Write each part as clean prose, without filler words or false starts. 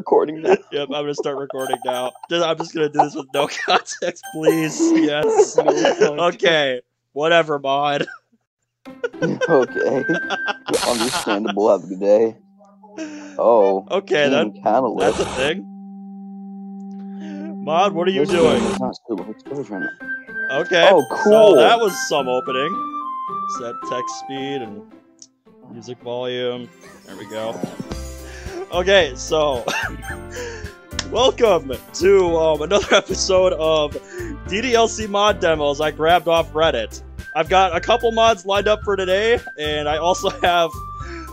recording now. Yep, I'm gonna start recording now. I'm just gonna do this with no context, please. Yes. Okay. Whatever, mod. Okay. Understandable. Have a good day. Oh. Okay, then. That's a thing. Mod, what are you doing? It's not stable. It's right now. Okay. Oh, cool. So that was some opening. Set text speed and music volume. There we go. Okay, so welcome to another episode of DDLC Mod Demos I grabbed off Reddit. I've got a couple mods lined up for today, and I also have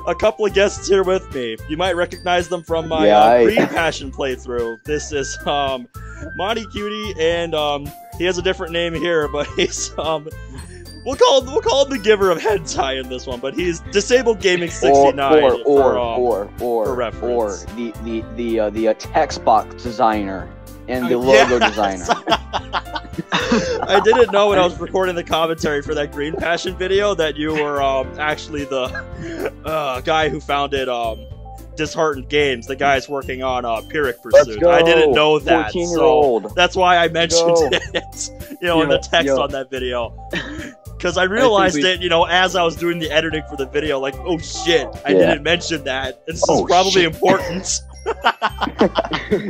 a couple of guests here with me. You might recognize them from my Green Passion playthrough. This is Monty Cutie, and he has a different name here, but he's we'll call him the giver of hentai in this one, but he's Disabled Gaming 69 for reference. Or the text box designer and the logo designer. I didn't know when I was recording the commentary for that Green Passion video that you were actually the guy who founded Disheartened Games, the guy's working on Pyrrhic Pursuit. I didn't know that, so that's why I mentioned it, in the text on that video. Because I realized it, as I was doing the editing for the video, like, oh shit, I didn't mention that. This is probably important.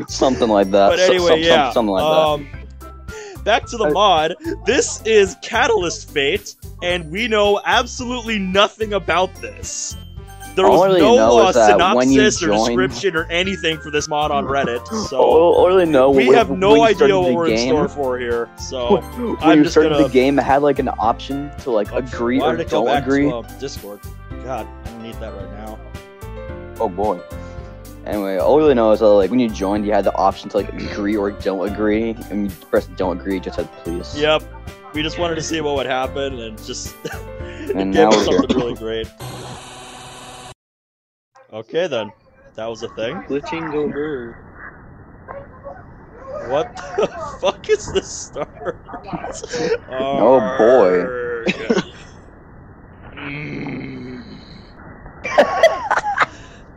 Something like that. But anyway, something like that. Back to the mod. This is Catalyst Fate, and we know absolutely nothing about this. There was no synopsis or description or anything for this mod on Reddit, so we have no idea what we're in store for here. So when you started the game, it had like an option to like agree or don't agree. Discord. God, I don't need that right now. Oh boy. Anyway, all we really know is that like when you joined, you had the option to like agree or don't agree, and you pressed don't agree, it just said please. Yep. We just wanted to see what would happen, and just and gave us something really great. Okay then, that was a thing. Glitching over. What the fuck is this start? Oh boy.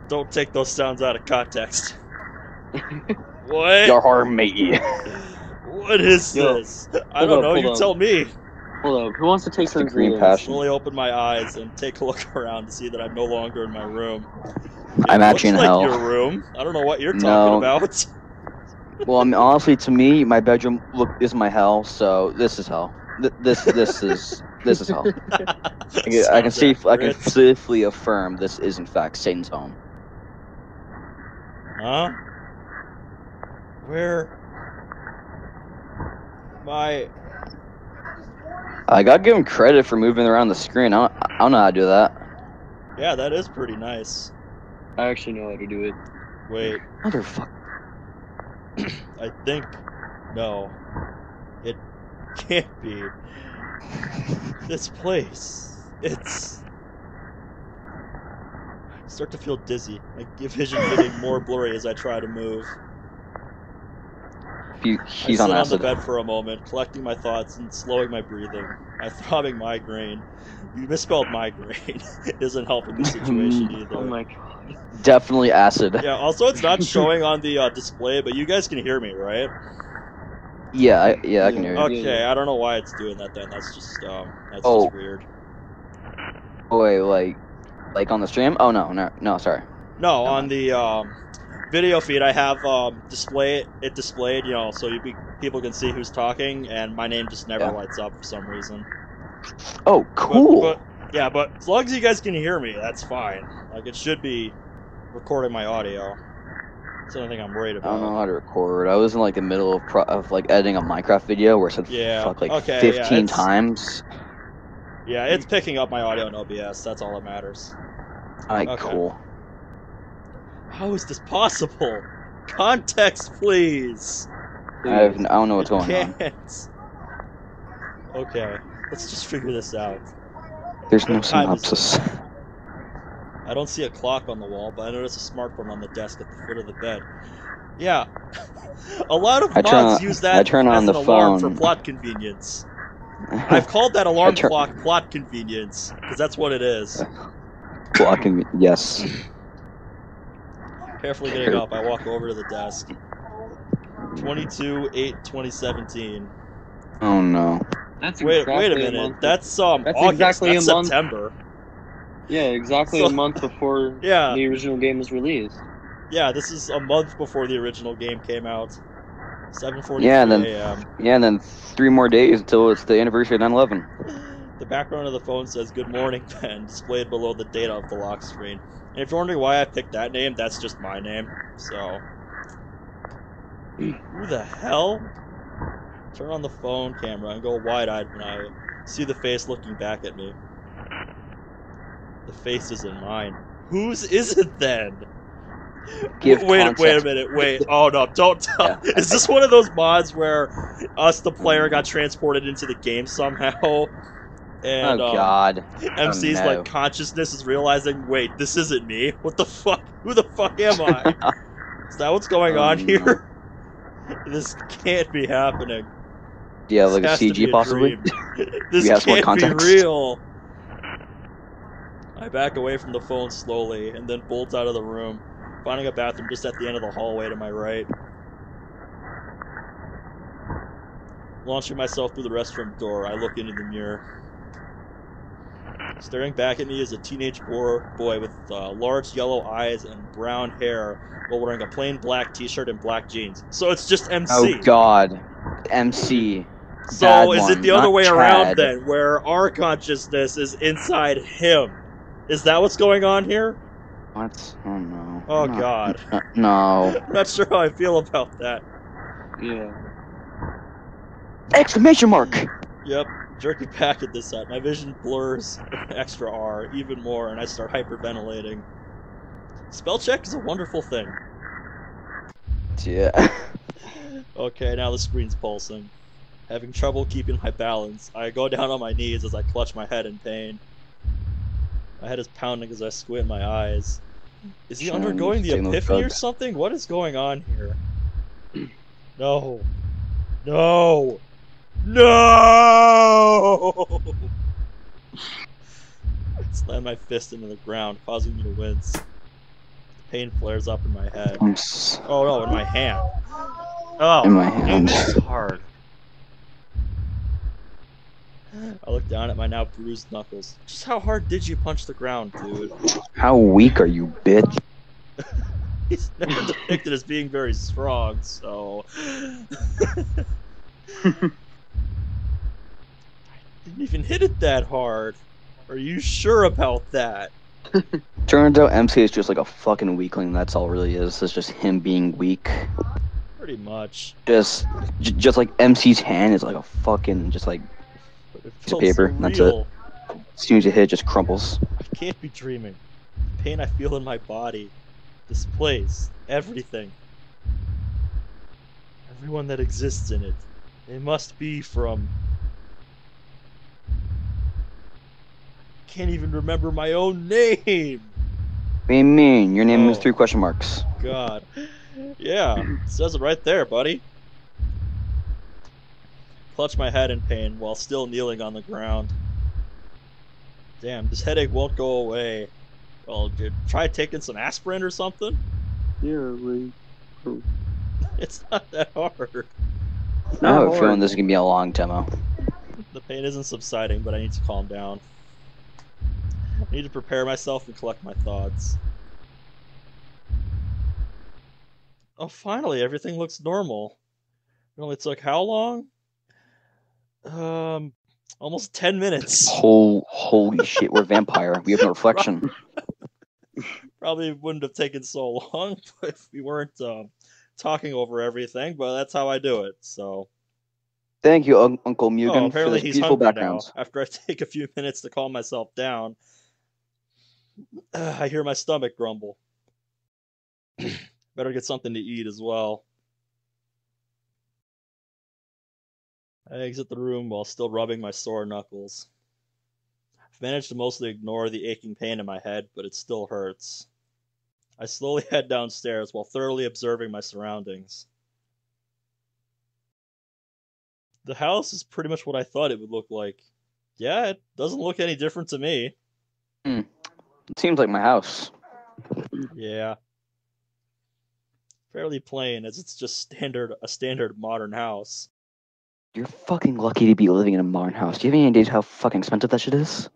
Don't take those sounds out of context. What? Your harm, matey. What is this? I don't know, you tell me. Hold up, who wants to take some Green Passion? Slowly open my eyes and take a look around to see that I'm no longer in my room. I'm actually in hell. Your room. I don't know what you're talking about. Well, I mean, honestly, to me, my bedroom is my hell. So this is hell. This is hell. I can safely affirm this is in fact Satan's home. Huh? Where? I gotta give him credit for moving around the screen. I don't know how to do that. Yeah, that is pretty nice. I actually know how to do it. Wait. Motherfucker. I think... No. It can't be. This place. It's... I start to feel dizzy. My vision getting more blurry as I try to move. He's I on sit acid. on the bed for a moment, collecting my thoughts and slowing my breathing. My throbbing migraine. You misspelled migraine. It isn't helping the situation either. Oh my god. Definitely acid. Yeah, also it's not showing on the display, but you guys can hear me, right? Yeah, I can hear you. Okay, I don't know why it's doing that then. That's just, just weird. Oh, wait, like on the stream? Oh, no, sorry. No, on the, video feed I have, displayed, so people can see who's talking, and my name just never lights up for some reason. Oh, cool! But as long as you guys can hear me, that's fine. Like, it should be recording my audio. That's the only thing I'm worried about. I don't know how to record. I was in, like, the middle of like, editing a Minecraft video where it said fuck, like, 15 times. Yeah, it's picking up my audio in OBS, that's all that matters. Alright, cool. How is this possible? Context, please! I don't know what's going on. Okay, let's just figure this out. There's no synopsis. I don't see a clock on the wall, but I notice a smartphone on the desk at the foot of the bed. Yeah, a lot of mods use that as an alarm for plot convenience. I've called that alarm clock plot convenience, because that's what it is. Plot convenience, yes. Carefully getting up, I walk over to the desk. 22/8/2017. Oh no. That's Wait exactly a a minute. month. That's That's August. exactly That's a month. September. Yeah, exactly So- a month before Yeah. the original game was released. Yeah, this is a month before the original game came out. 7:43 Yeah, then a.m. yeah, and then 3 more days until it's the anniversary of 9/11. The background of the phone says "Good morning, Ben," displayed below the data of the lock screen. And if you're wondering why I picked that name, that's just my name. So, who the hell? Turn on the phone camera and go wide-eyed when I see the face looking back at me. The face isn't mine. Whose is it then? Give Wait a context. minute, wait. Oh no, don't tell. Yeah. Is this one of those mods where us, the player, got transported into the game somehow? And Oh god. MC's Oh, no. like consciousness is realizing, wait, this isn't me. What the fuck? Who the fuck am I? Is that what's going on no. here? This can't be happening. Yeah, This like a has to be CG possibly. dream. This We have some more can't be context. real. I back away from the phone slowly and then bolt out of the room, finding a bathroom just at the end of the hallway to my right. Launching myself through the restroom door, I look into the mirror. Staring back at me is a teenage boy with large yellow eyes and brown hair while wearing a plain black t-shirt and black jeans. So it's just MC. Oh god. MC. So Bad is it one, the other not way Chad. around then, where our consciousness is inside him? Is that what's going on here? What? Oh no. Oh No. god. No. I'm not sure how I feel about that. Yeah. Exclamation mark! Yep, jerking back at this side. My vision blurs extra R even more, and I start hyperventilating. Spell check is a wonderful thing. Yeah. Okay, now the screen's pulsing. Having trouble keeping my balance, I go down on my knees as I clutch my head in pain. My head is pounding as I squint my eyes. Is he undergoing the taking those epiphany or drugs. something? What is going on here? No. No! No! I slam my fist into the ground, causing me to wince. Pain flares up in my head. Oh no, in my hand. Oh, In my hand. this is hard. I look down at my now bruised knuckles. Just how hard did you punch the ground, dude? How weak are you, bitch? He's never depicted as being very strong, so... Didn't even hit it that hard. Are you sure about that? Turns out MC is just like a fucking weakling. That's all it really is. It's just him being weak. Pretty much. Just like MC's hand is like a fucking just like But it piece of felt paper. so That's real. it. As soon as you hit, it just crumples. I can't be dreaming. The pain I feel in my body. This place. Everything. Everyone that exists in it. It must be from... I can't even remember my own name! What do you mean? Your name is Oh. 3 question marks. God. Yeah, it says it right there, buddy. Clutch my head in pain while still kneeling on the ground. Damn, this headache won't go away. Well, dude, try taking some aspirin or something? Yeah, like... It's not that hard. I have a feeling this is gonna be a long demo. The pain isn't subsiding, but I need to calm down. I need to prepare myself and collect my thoughts. Oh, finally, everything looks normal. It only took how long? Almost 10 minutes. Holy shit, we're vampire. We have no reflection. Probably wouldn't have taken so long if we weren't talking over everything, but that's how I do it, so... Thank you, Uncle Oh, Mugen, for apparently this he's beautiful hungry background. now. After I take a few minutes to calm myself down, I hear my stomach grumble. Better get something to eat as well. I exit the room while still rubbing my sore knuckles. I've managed to mostly ignore the aching pain in my head, but it still hurts. I slowly head downstairs while thoroughly observing my surroundings. The house is pretty much what I thought it would look like. Yeah, it doesn't look any different to me. Seems like my house. Yeah. fairly plain, as it's just a standard modern house. You're fucking lucky to be living in a modern house. Do you have any idea how fucking expensive that shit is?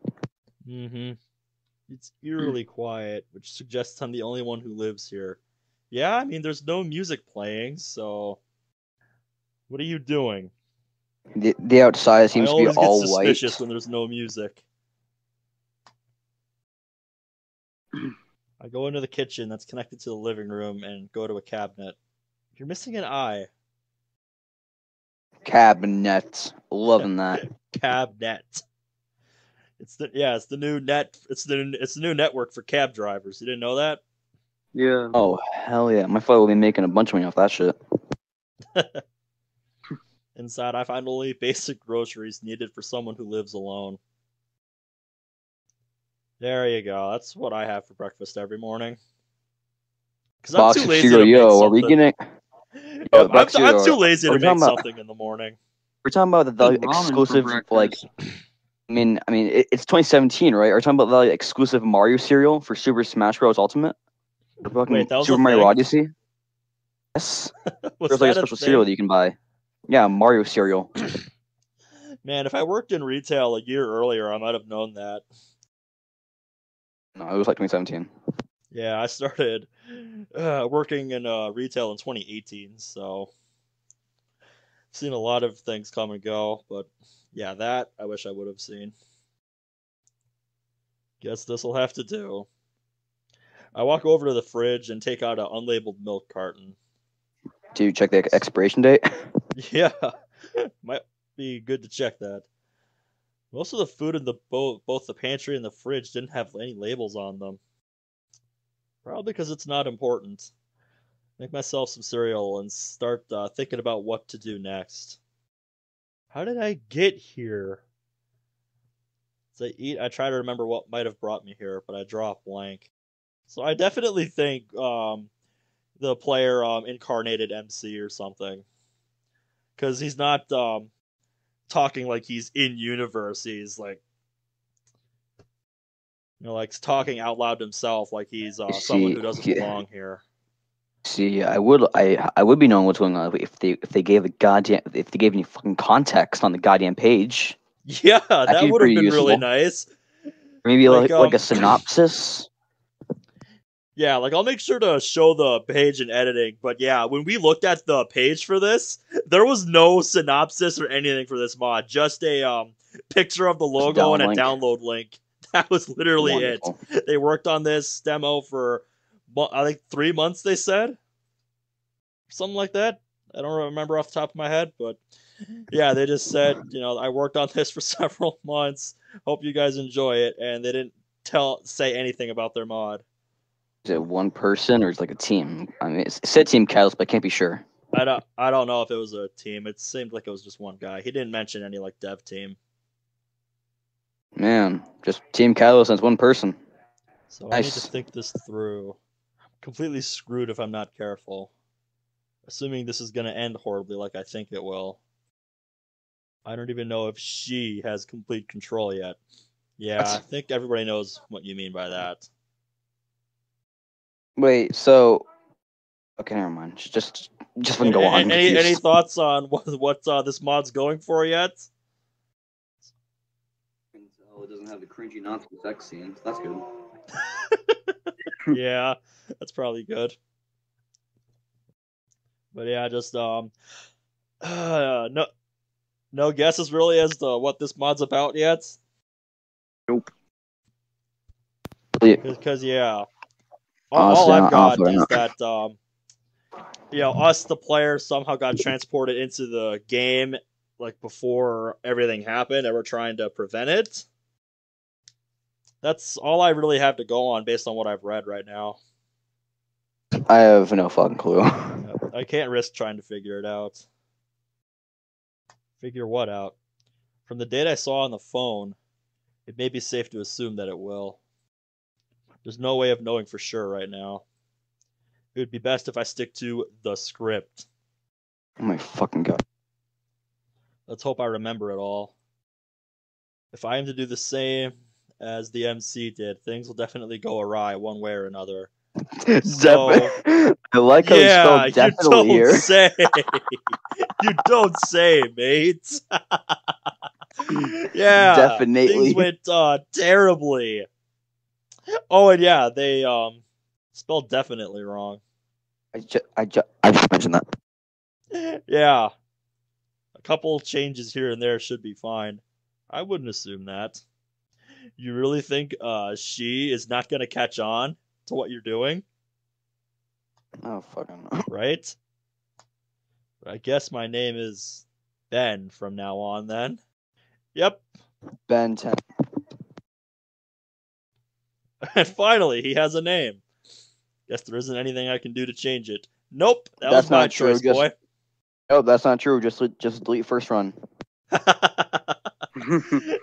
Mm-hmm. It's eerily quiet, which suggests I'm the only one who lives here. Yeah, I mean, there's no music playing, so what are you doing? The outside I seems to be always get all white. suspicious when there's no music. I go into the kitchen that's connected to the living room and go to a cabinet. You're missing an eye. Cabinet. Loving that. Cabnet. It's the new net. It's the new network for cab drivers. You didn't know that? Yeah. Oh, hell yeah. My father will be making a bunch of money off that shit. Inside, I find only basic groceries needed for someone who lives alone. There you go. That's what I have for breakfast every morning. Because I'm Box too of lazy cereal, to make yo. Are we something. gonna... I'm too lazy to make something in the morning. We're talking about the Ramen for exclusive, like... breakfast. It's 2017, right? Are we talking about the exclusive Mario cereal for Super Smash Bros. Ultimate? Or fucking Wait, that was Super a Mario thing? Odyssey? Yes. Was There's like a that special thing? cereal that you can buy. Yeah, Mario cereal. Man, if I worked in retail a year earlier, I might have known that. No, it was like 2017. Yeah, I started working in retail in 2018, so I've seen a lot of things come and go. But yeah, that I wish I would have seen. Guess this will have to do. I walk over to the fridge and take out an unlabeled milk carton. Do you check the expiration date? Yeah, might be good to check that. Most of the food in both the pantry and the fridge didn't have any labels on them. Probably because it's not important. Make myself some cereal and start thinking about what to do next. How did I get here? As I eat, I try to remember what might have brought me here, but I draw a blank. So I definitely think the player incarnated MC or something. Because he's not talking like he's in universe. He's like, like talking out loud to himself, like he's someone who doesn't belong here. See, I would be knowing what's going on if they gave any fucking context on the goddamn page. Yeah, that would have been really nice. Maybe like a synopsis. Yeah, like I'll make sure to show the page in editing. But yeah, when we looked at the page for this, there was no synopsis or anything for this mod. Just a picture of the logo and a download link. That was literally Wonderful. It. They worked on this demo for, I think, 3 months, they said. Something like that. I don't remember off the top of my head, but yeah, they just said, I worked on this for several months. Hope you guys enjoy it. And they didn't say anything about their mod. Is it one person or is it like a team? I mean, it said Team Catalyst, but I can't be sure. I don't know if it was a team. It seemed like it was just one guy. He didn't mention any like dev team. Man, just Team Catalyst as one person. So nice. I need to think this through. I'm completely screwed if I'm not careful. Assuming this is going to end horribly like I think it will. I don't even know if she has complete control yet. Yeah, I think everybody knows what you mean by that. Wait, so... Okay, never mind. Just go on. Any thoughts on what this mod's going for yet? It doesn't have the cringy Nazi sex scenes. That's good. Yeah, that's probably good. But yeah, just no guesses really as to what this mod's about yet. Nope. Because yeah, all I've got is that us, the players, somehow got transported into the game like before everything happened, and we're trying to prevent it. That's all I really have to go on based on what I've read right now. I have no fucking clue. I can't risk trying to figure it out. Figure what out? From the date I saw on the phone, it may be safe to assume that it will. There's no way of knowing for sure right now. It would be best if I stick to the script. Oh my fucking god. Let's hope I remember it all. If I am to do the same as the MC did, things will definitely go awry one way or another. So, I like how you spelled definitely here. Say. You don't say, mate. Yeah, Definitely. things went terribly. Oh, and yeah, they spelled definitely wrong. I just mentioned that. Yeah, a couple changes here and there should be fine. I wouldn't assume that. You really think she is not gonna catch on to what you're doing? Oh, fucking no. Right? But I guess my name is Ben from now on then. Yep. Ben 10. And finally, he has a name. Guess there isn't anything I can do to change it. Nope, that That's was my not true, choice, boy. Oh, that's not true. Just delete first run.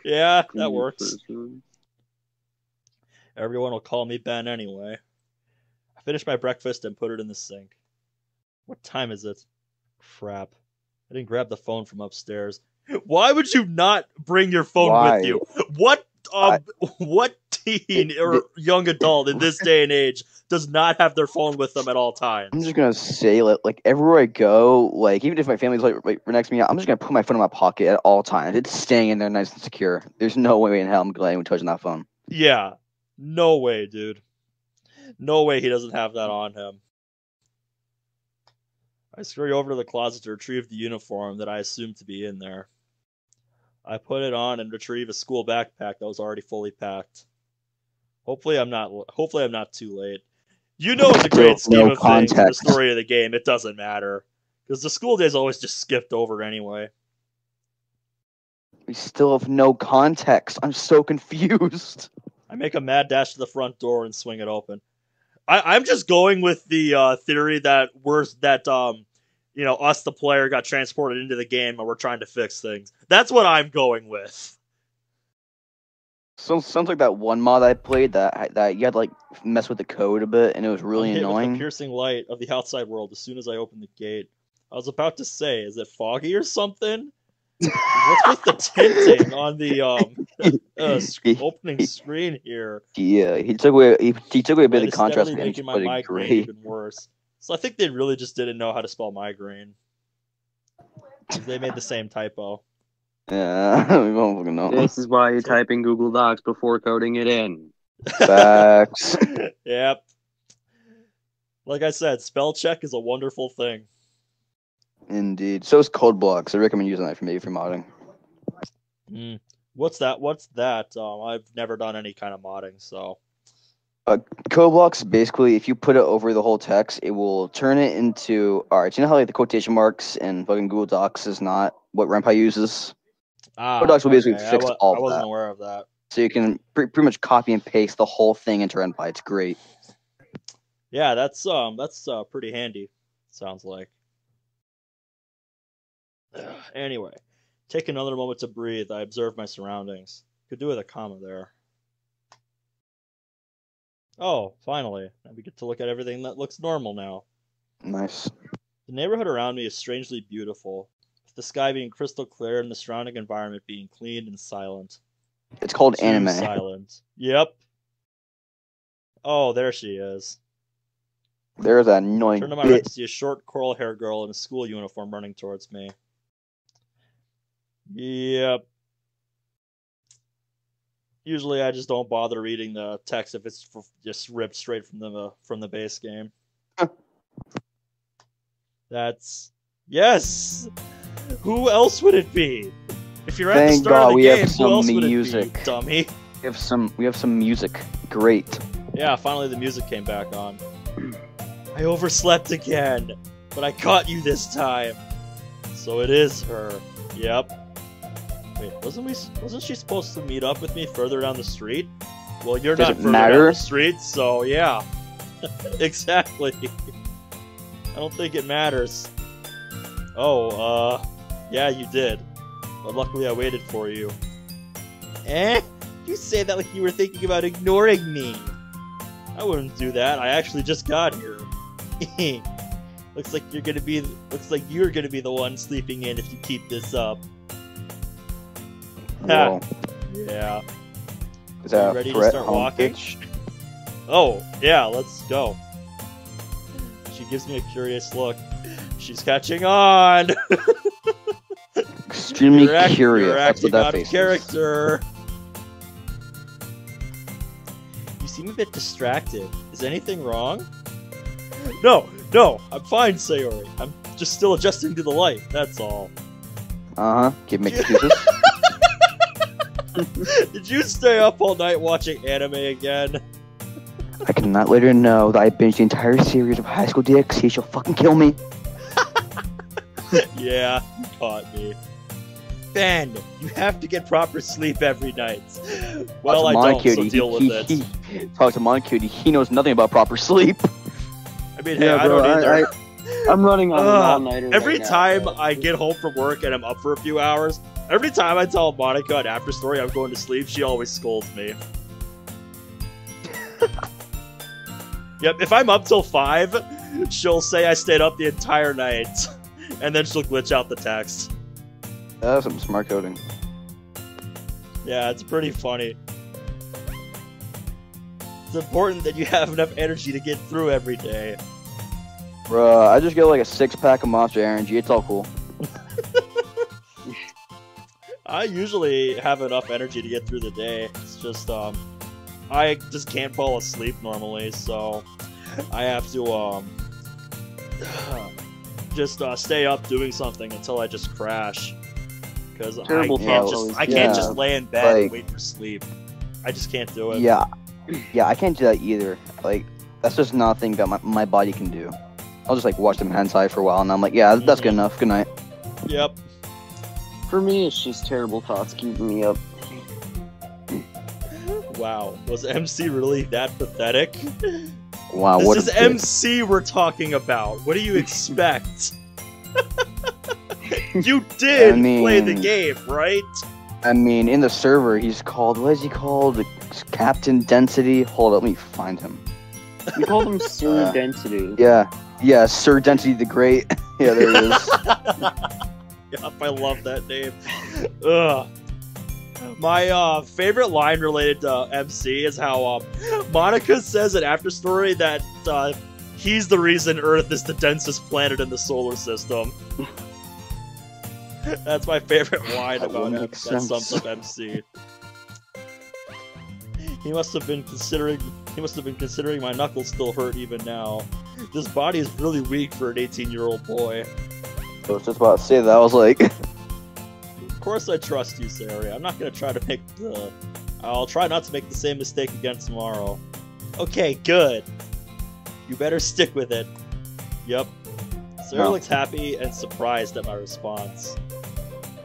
Yeah, that works. Everyone will call me Ben anyway. I finished my breakfast and put it in the sink. What time is it? Crap. I didn't grab the phone from upstairs. Why would you not bring your phone with you? What what teen or young adult in this day and age does not have their phone with them at all times? I'm just gonna say, like everywhere I go, like even if my family's like right next to me, I'm just gonna put my phone in my pocket at all times. It's staying in there nice and secure. There's no way in hell I'm gonna let anyone touching that phone. Yeah, no way, dude. No way he doesn't have that on him. I scurry over to the closet to retrieve the uniform that I assumed to be in there. I put it on and retrieve a school backpack that was already fully packed. Hopefully I'm not too late. You know, in the great scheme of things, in the story of the game, it doesn't matter. Because the school days always just skipped over anyway. We still have no context. I'm so confused. I make a mad dash to the front door and swing it open. I'm just going with the theory that us, the player, got transported into the game and we're trying to fix things. That's what I'm going with. Sounds like that one mod I played that you had to like mess with the code a bit and it was really annoying. With the piercing light of the outside world as soon as I opened the gate. I was about to say, is it foggy or something? What's with the tinting on the opening screen here? Yeah, he took away a bit of contrast, making my migraine even worse. So I think they really just didn't know how to spell migraine. They made the same typo. Yeah, we won't fucking know. This is why you type in Google Docs before coding it in. Facts. Yep. Like I said, spell check is a wonderful thing. Indeed. So is code blocks. I recommend using that for modding. What's that? I've never done any kind of modding, so. Code blocks, basically, if you put it over the whole text, it will turn it into... Alright, you know how like the quotation marks in fucking Google Docs is not what Ren'Py uses? Code blocks will basically fix all of that. I wasn't aware of that. So you can pretty much copy and paste the whole thing into Ren'Py. It's great. Yeah, that's pretty handy, sounds like. Anyway, take another moment to breathe. I observe my surroundings. Could do with a comma there. Oh, finally. Now we get to look at everything that looks normal now. Nice. The neighborhood around me is strangely beautiful, with the sky being crystal clear and the surrounding environment being clean and silent. It's called anime. Silent. Yep. Oh, there she is. There's that annoying Turn to my right to see a short coral hair girl in a school uniform running towards me. Yep. Usually I just don't bother reading the text if it's just ripped straight from the base game. That's... Yes! Who else would it be? If you're at the start of the game, who else would it be, dummy? We have some music. Great. Yeah, finally the music came back on. I overslept again, but I caught you this time. So it is her. Yep. Wait, wasn't she supposed to meet up with me further down the street? Well, you're not further down the street, so yeah. Exactly. I don't think it matters. Oh, yeah, you did. But luckily I waited for you. Eh? You say that like you were thinking about ignoring me. I wouldn't do that. I actually just got here. Looks like you're gonna be the one sleeping in if you keep this up. Whoa. Yeah. Is that ready to start walking? Pitch? Oh, yeah, let's go. She gives me a curious look. She's catching on! Extremely curious. You're That's what acting that out of face is. character. You seem a bit distracted. Is anything wrong? No, I'm fine, Sayori. I'm just still adjusting to the light, that's all. Keep making excuses. Did you stay up all night watching anime again? I cannot let her know that I binged the entire series of High School DxD. She'll fucking kill me. Yeah, you caught me. Ben, you have to get proper sleep every night. Well, I don't, so deal with it. Talk to Moncutie. He knows nothing about proper sleep. I mean, hey, I don't either. I'm running on an all-nighter every right time now. I get home from work and I'm up for a few hours, every time I tell Monica an after story I'm going to sleep, she always scolds me. Yep, if I'm up till 5, she'll say I stayed up the entire night, and then she'll glitch out the text. That's some smart coding. Yeah, it's pretty funny. It's important that you have enough energy to get through every day. Bruh, I just get like a 6-pack of Monster Energy. It's all cool. I usually have enough energy to get through the day. It's just, I just can't fall asleep normally, so I have to, just stay up doing something until I just crash. Because I can't just lay in bed and wait for sleep. I just can't do it. Yeah, I can't do that either. Like, that's just nothing that my body can do. I'll just like watch them hentai for a while, and I'm like, yeah, that's good enough. Good night. Yep. For me, it's just terrible thoughts keeping me up. Wow, was MC really that pathetic? Wow, this what is MC we're talking about. What do you expect? You did play the game, right? I mean, in the server, he's called, what is he called? Captain Density? Hold up, let me find him. We called him Sir Density. Yeah, Sir Density the Great. Yeah, there he is. Yep, I love that name. Ugh. My favorite line related to MC is how Monica says in After Story that he's the reason Earth is the densest planet in the solar system. That's my favorite line about him. That sums up MC. He must have been considering my knuckles still hurt even now. This body is really weak for an 18-year-old boy. I was just about to say that. I was like, of course I trust you, Sayori. I'm not gonna try to make I'll try not to make the same mistake again tomorrow. Okay, good. You better stick with it. Yep. Sarah looks happy and surprised at my response.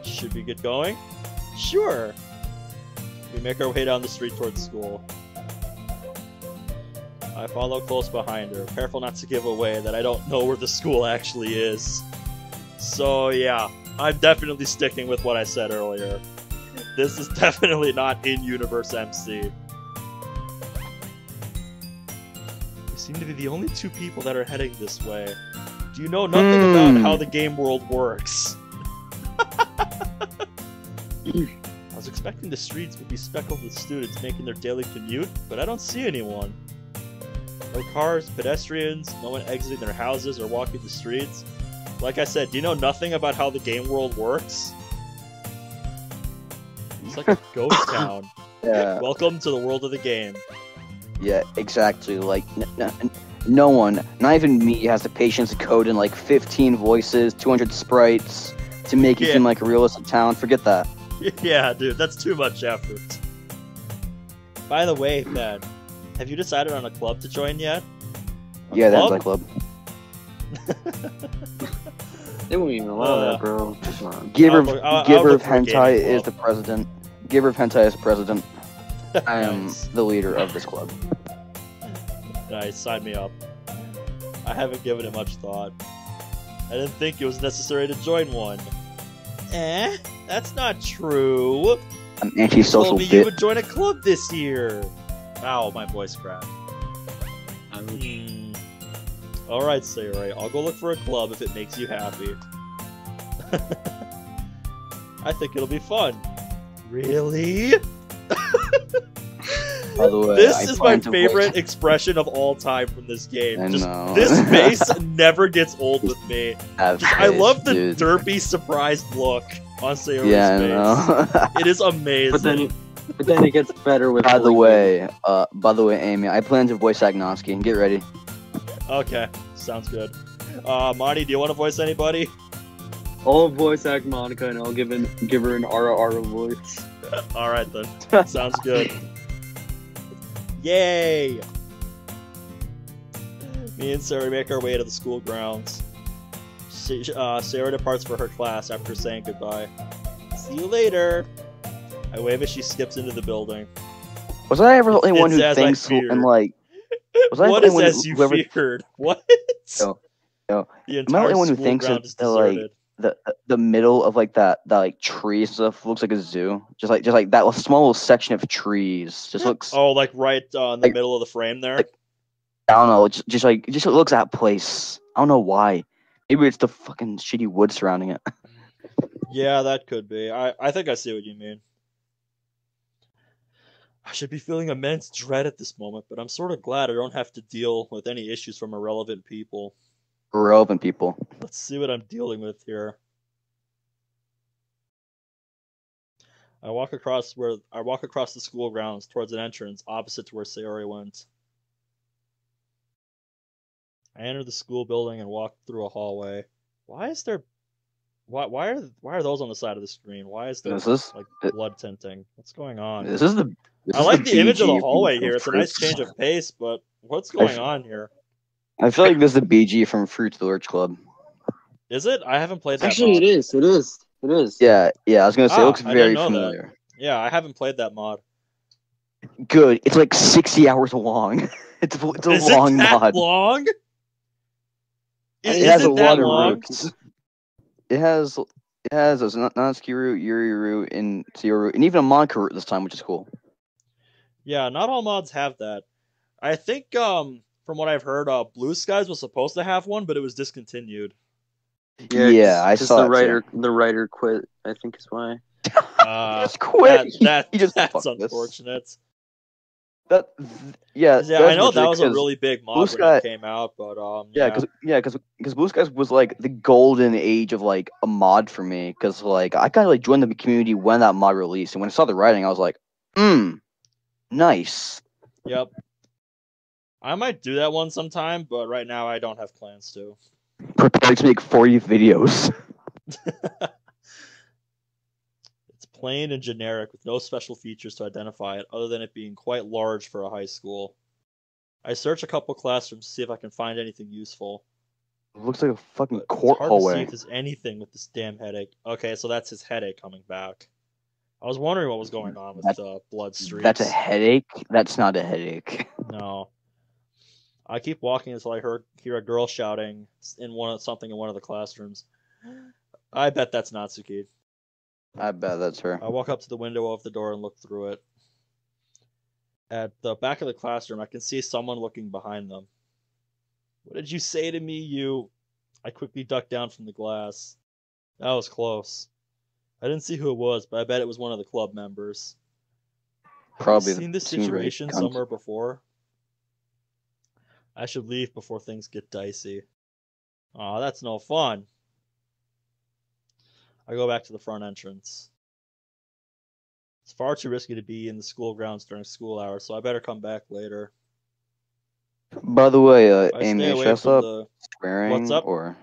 Should we get going? Sure. We make our way down the street towards school. I follow close behind her, careful not to give away that I don't know where the school actually is. So yeah, I'm definitely sticking with what I said earlier. This is definitely not in-universe MC. We seem to be the only two people that are heading this way. Do you know nothing about how the game world works? I was expecting the streets would be speckled with students making their daily commute, but I don't see anyone. No cars, pedestrians, no one exiting their houses or walking the streets. Like I said, do you know nothing about how the game world works? It's like a ghost town. yeah. Welcome to the world of the game. Yeah, exactly. Like, no one, not even me, has the patience to code in like 15 voices, 200 sprites, to make it seem like a realistic town. Forget that. Yeah, dude, that's too much effort. By the way, Ben, have you decided on a club to join yet? Yeah, that's my club. They won't even allow that, bro. Come on. Giver of Hentai is the president. Giver of Hentai is the president. I am the leader of this club. Nice, sign me up. I haven't given it much thought. I didn't think it was necessary to join one. That's not true. I'm antisocial. You told me you would join a club this year. Ow, my voice cracked. Alright, Sayori, I'll go look for a club if it makes you happy. I think it'll be fun. Really? By the way, This is my favorite expression of all time from this game. I Just know. this face never gets old with me. I love the dude. derpy, surprised look on Sayori's Yeah, I face. know. It is amazing. But then it gets better with. By the way, Amy, I plan to voice Agnosky. Get ready. Okay, sounds good. Monty, do you want to voice anybody? I'll voice act Monica, and I'll give her an Ara voice. All right then, sounds good. Yay! Me and Sarah make our way to the school grounds. Sarah departs for her class after saying goodbye. See you later. I wave as she skips into the building. Was I ever the only one who It's as I thinks feared. and like? Was I What the is only one as you whoever? feared? What? No, no. The Am I the entire only one who school thinks ground that is like deserted. the middle of like that like tree stuff looks like a zoo? Just like that small little section of trees just looks. Oh, like right in the like- middle of the frame there? like- I don't know. It just looks that place. I don't know why. Maybe it's the fucking shitty wood surrounding it. Yeah, that could be. I think I see what you mean. I should be feeling immense dread at this moment, but I'm sort of glad I don't have to deal with any issues from irrelevant people. Relevant people. Let's see what I'm dealing with here. I walk across the school grounds towards an entrance opposite to where Sayori went. I enter the school building and walk through a hallway. Why are those on the side of the screen? Why is there blood tinting? What's going on? I like the image of the hallway here. It's a nice change of pace, but what's going on here? I feel like this is the BG from Fruits of the Lurch Club. Is it? I haven't played that. Actually, mod. it is. Yeah. I was gonna say it looks I very didn't know familiar. that. Yeah, I haven't played that mod. Good. It's like 60 hours long. It's a long mod. Long? It has a lot of long? roots. It has those Natsuki root, Yuri root, and Sayori root, and even a Monica root this time, which is cool. Yeah, not all mods have that. I think from what I've heard, Blue Skies was supposed to have one, but it was discontinued. Yeah, I saw the writer quit. I think is why. Just quit. That's unfortunate. Yeah, I know that was a really big mod when it came out, but because Blue Skies was like the golden age of like a mod for me, because like I kind of like joined the community when that mod released, and when I saw the writing, I was like, nice. Yep. I might do that one sometime, but right now I don't have plans to. Prepare to make 40 videos. It's plain and generic with no special features to identify it other than it being quite large for a high school. I search a couple classrooms to see if I can find anything useful. It looks like a fucking But court it's hard hallway. to see if there's anything with this damn headache. Okay, so that's his headache coming back. I was wondering what was going on with the blood streaks. That's a headache? That's not a headache. No. I keep walking until I hear a girl shouting something in one of the classrooms. I bet that's Natsuki. I bet that's her. I walk up to the window of the door and look through it. At the back of the classroom, I can see someone looking behind them. What did you say to me, you? I quickly ducked down from the glass. That was close. I didn't see who it was, but I bet it was one of the club members. Probably. Have you seen this situation somewhere before? I should leave before things get dicey. Aw, that's no fun. I go back to the front entrance. It's far too risky to be in the school grounds during school hours, so I better come back later. By the way, I Amy, stay away should I from stop the... swearing? What's up? Or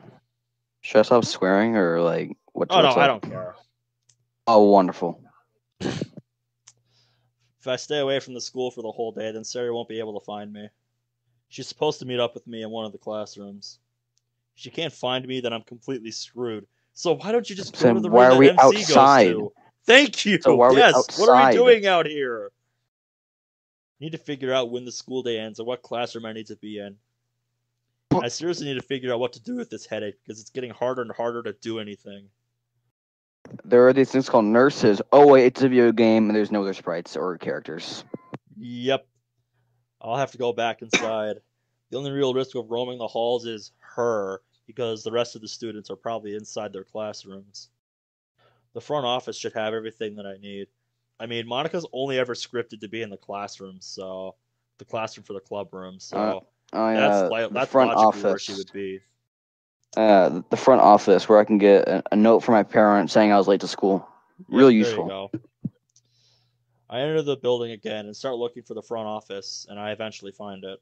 should I stop swearing, or like what? Oh no, I don't care. Oh, wonderful. If I stay away from the school for the whole day, then Sarah won't be able to find me. She's supposed to meet up with me in one of the classrooms. If she can't find me, then I'm completely screwed. So why don't you just go to the room that MC goes to? Thank you! So yes! What are we doing out here? I need to figure out when the school day ends and what classroom I need to be in. I seriously need to figure out what to do with this headache, because it's getting harder and harder to do anything. There are these things called nurses. Oh wait, it's a video game and there's no other sprites or characters. Yep. I'll have to go back inside. The only real risk of roaming the halls is her, because the rest of the students are probably inside their classrooms. The front office should have everything that I need. I mean, Monica's only ever scripted to be in the classroom, so the classroom for the club room. So the that's front logically where office. she would be. The front office where I can get a note from my parents saying I was late to school. Really useful. There you go. I enter the building again and start looking for the front office, and I eventually find it.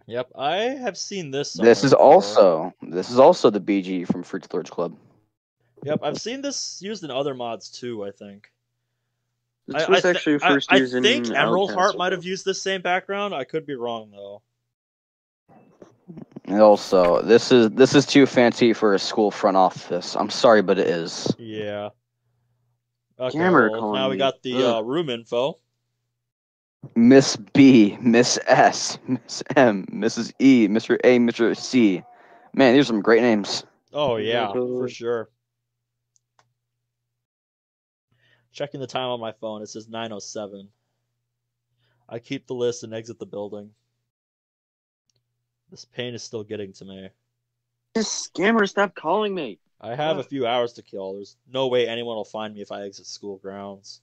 Yep, I have seen this somewhere This is before. also the BG from Fruit Lords Club. Yep, I've seen this used in other mods too, I think. This was actually first used in I think Emerald Heart Outcast. might have used this same background. I could be wrong though. And also, this is too fancy for a school front office. I'm sorry, but it is. Yeah. Okay, Camera now we got the room info. Miss B, Miss S, Miss M, Mrs. E, Mr. A, Mr. C. Man, these are some great names. Oh yeah, for sure. Checking the time on my phone, it says 9:07. I keep the list and exit the building. This pain is still getting to me. This scammer, stop calling me. I have a few hours to kill. There's no way anyone will find me if I exit school grounds.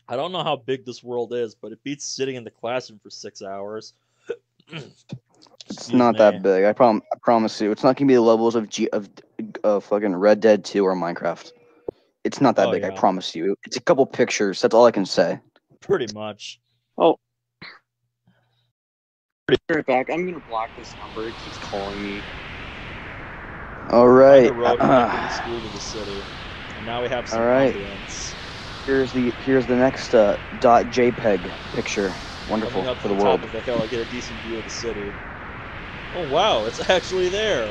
I don't know how big this world is, but it beats sitting in the classroom for 6 hours. It's not that big. I promise you. It's not gonna be the levels of fucking Red Dead 2 or Minecraft. It's not that big. Yeah. I promise you. It's a couple pictures. That's all I can say. Pretty much. Oh. Right back. I'm gonna block this number. It keeps calling me. All right. On the road connecting the school to the city. And now we have some audience. Here's the next .jpeg picture. Wonderful Coming up for the to world. top of the hill, I get a decent view of the city. Oh wow, it's actually there.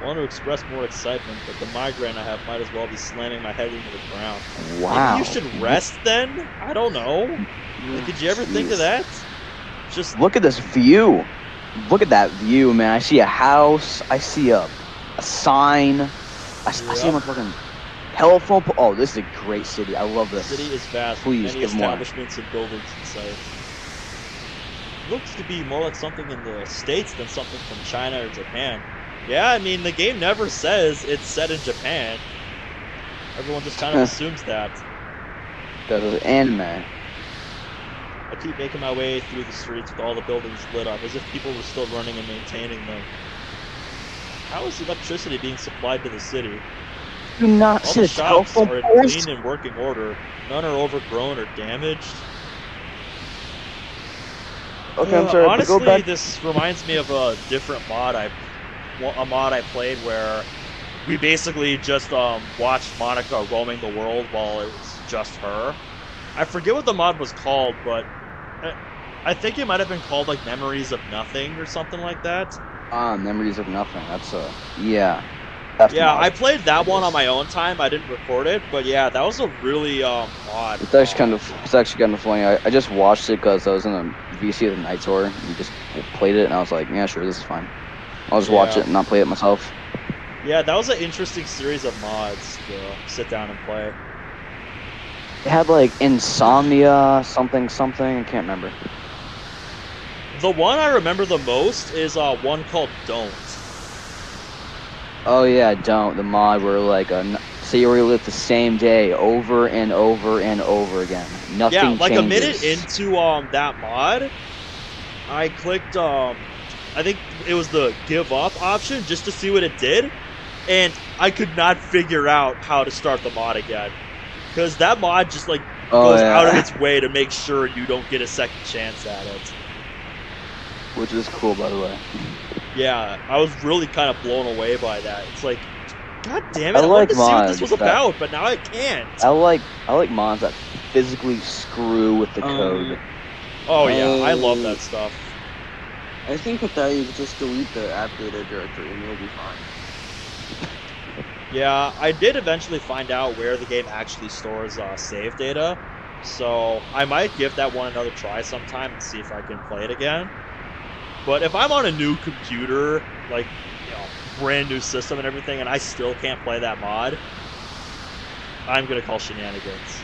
I want to express more excitement, but the migraine I have might as well be slamming my head into the ground. Wow. Maybe you should rest then? I don't know. Like, did you ever think of that? Just look at this view. Look at that view, man. I see a house. I see a sign. I see a motherfucking telephone pole. Oh, this is a great city. I love this. The city is vast. Please Many give more. establishments and buildings in sight. Looks to be more like something in the States than something from China or Japan. Yeah, I mean, the game never says it's set in Japan. Everyone just kind of assumes that. That is anime. I keep making my way through the streets with all the buildings lit up, as if people were still running and maintaining them. How is electricity being supplied to the city? Do not All see the the shops telephone are in poles. clean and working order. None are overgrown or damaged. Okay, I'm sorry. Honestly, go back. this reminds me of a different mod I played where we basically just watched Monica roaming the world while it was just her. I forget what the mod was called, but I think it might have been called like Memories of Nothing or something like that. Memories of Nothing. That's yeah. Yeah, I played that one on my own time. I didn't record it, but yeah, that was a really odd. It's actually kind of funny. I just watched it because I was in a VC of the Night Tour. And just played it, and I was like, yeah, sure, this is fine. I'll just watch it and not play it myself. Yeah, that was an interesting series of mods to sit down and play. It had like Insomnia, something. I can't remember. The one I remember the most is one called Don't. Oh yeah, Don't, the mod where like say you relive the same day over and over and over again. Nothing changes. Like a minute into that mod, I clicked I think it was the give up option just to see what it did, and I could not figure out how to start the mod again. Because that mod just like goes out of its way to make sure you don't get a second chance at it. Which is cool, by the way. Yeah, I was really kind of blown away by that. It's like, god damn it, I wanted to see what this was about, but now I can't. I like mods that physically screw with the code. Oh yeah, I love that stuff. I think with that you can just delete the app data directory and you'll be fine. Yeah, I did eventually find out where the game actually stores save data, so I might give that one another try sometime and see if I can play it again. But if I'm on a new computer, like, you know, brand new system and everything, and I still can't play that mod, I'm gonna call shenanigans.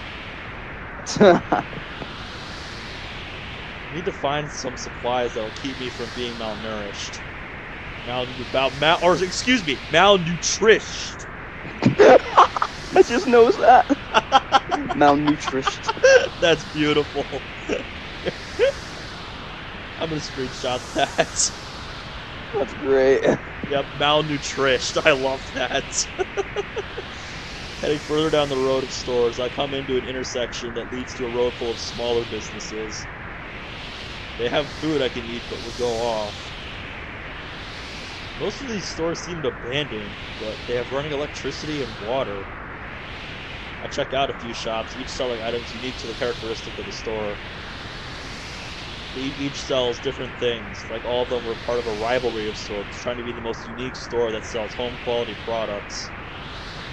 I need to find some supplies that'll keep me from being malnourished. Malnutrished. I just knows that. Malnourished. That's beautiful. I'm gonna screenshot that. That's great. Yep, malnourished. I love that. Heading further down the road of stores, I come into an intersection that leads to a road full of smaller businesses. They have food I can eat but will go off. Most of these stores seemed abandoned, but they have running electricity and water. I check out a few shops, each selling items unique to the characteristic of the store. Each sells different things, like all of them were part of a rivalry of sorts, trying to be the most unique store that sells home-quality products.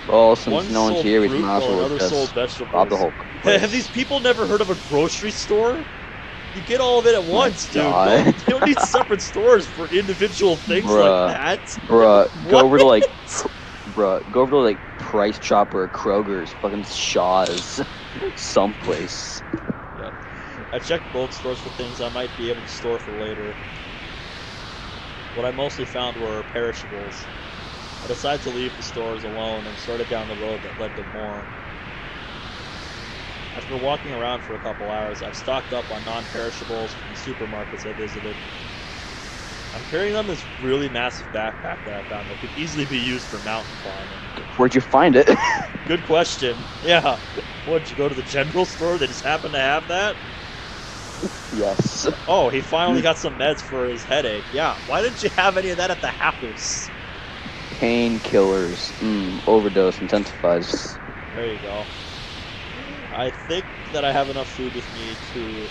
Well, since One no one's sold here, we fruit can also while another sold just vegetables. rob the whole Have these people never heard of a grocery store? You get all of it at once, dude. God. You don't need separate stores for individual things Bruh. like that. Bruh, go over to What? go over to like Price Chopper, Kroger's, fucking Shaw's, someplace. Yep. I checked both stores for things I might be able to store for later. What I mostly found were perishables. I decided to leave the stores alone and started down the road that led to more. After walking around for a couple hours, I've stocked up on non-perishables from the supermarkets I visited. I'm carrying them this really massive backpack that I found that could easily be used for mountain climbing. Where'd you find it? Good question. Yeah. What, did you go to the general store? They just happen to have that? Yes. Oh, he finally got some meds for his headache. Yeah. Why didn't you have any of that at the house? Painkillers. Overdose intensifies. There you go. I think that I have enough food with me to...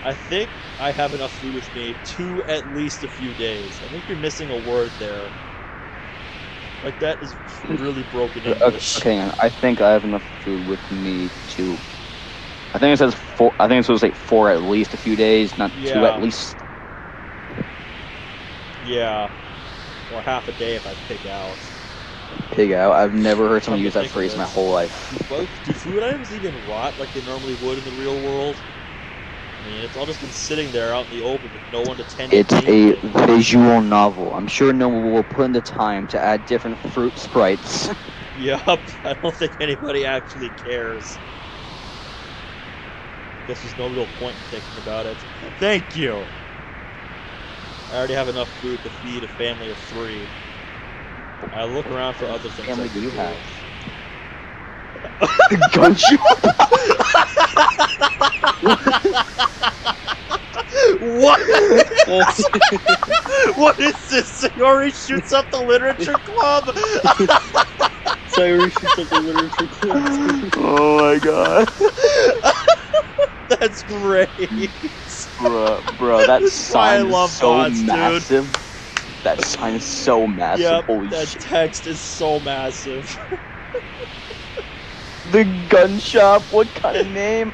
I think I have enough food with me to at least a few days. I think you're missing a word there. Like, that is really broken English. Okay, hang on. I think I have enough food with me to... I think it says 4... I think it was like 4 at least a few days, not 2 at least. Yeah. Or half a day if I pig out. Pig out? I've never heard someone use that phrase in my whole life. Do food items even rot like they normally would in the real world? I mean, it's all just been sitting there out in the open with no one to tend to It's a visual novel. I'm sure no one will put in the time to add different fruit sprites. Yup, I don't think anybody actually cares. Guess there's no real point in thinking about it. Thank you! I already have enough food to feed a family of 3. I look around for other things. How many do you have? Gunshot! What? What is this? Sayori shoots up the literature club? Sayori shoots up the literature club. Oh my god. That's great. Bro, that sign is so bots, massive. Dude. That sign is so massive. Yep, holy that shit. text is so massive. The gun shop, what kind of name?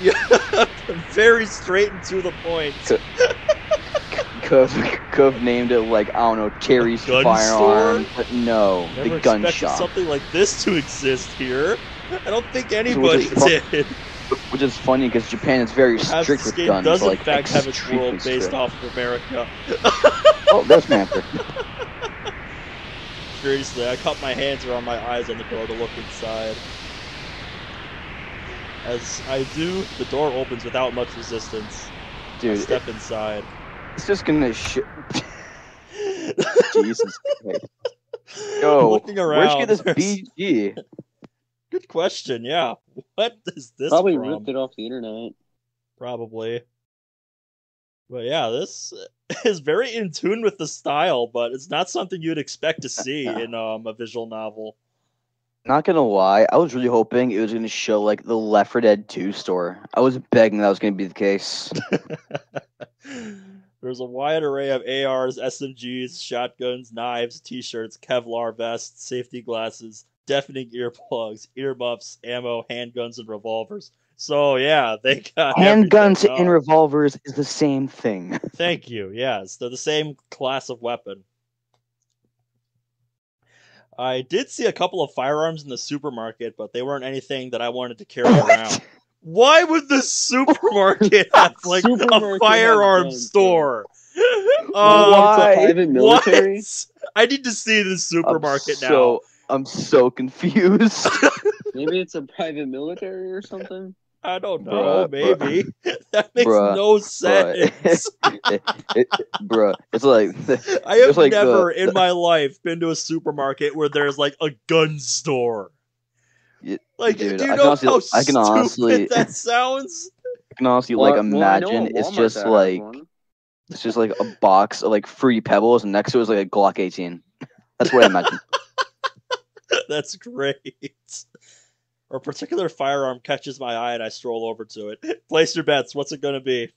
Yeah, very straight and to the point. Cove named it like, I don't know, Terry's gun Firearm, store? but no, Never the gun expected shop. something like this to exist here. I don't think anybody did. Which is funny because Japan is very strict with guns. This game does like, in fact have its extremely world based strict. off of America. Oh, there's Manther. Seriously, I cup my hands around my eyes on the door to look inside. As I do, the door opens without much resistance. Dude, I step inside. It's just gonna Jesus Christ. Yo, looking around, where'd you get this BG? Good question, yeah. What is this Probably from? ripped it off the internet. Probably. But yeah, this is very in tune with the style, but it's not something you'd expect to see in a visual novel. Not gonna lie, I was really hoping it was gonna show like the Left 4 Dead 2 store. I was begging that was gonna be the case. There's a wide array of ARs, SMGs, shotguns, knives, t-shirts, Kevlar vests, safety glasses, deafening earplugs, earmuffs, ammo, handguns, and revolvers. So yeah, they got handguns everything. and revolvers is the same thing. Thank you. Yes, they're the same class of weapon. I did see a couple of firearms in the supermarket, but they weren't anything that I wanted to carry around. Why would the supermarket have like a firearm store? Why? Private military? What? I need to see the supermarket now. So I'm so confused. Maybe it's a private military or something. I don't know. Bruh, Maybe that makes bruh, no sense. Bruh, it's like I have like never in my life been to a supermarket where there's like a gun store. Like, dude, do you know how I can honestly, stupid that sounds? I can honestly Well, like I know imagine a it's Walmart just that has like one. it's just like a box of like Fruity Pebbles, and next to it is like a Glock 18. That's what I imagine. That's great. Or a particular firearm catches my eye and I stroll over to it. Place your bets. What's it gonna be?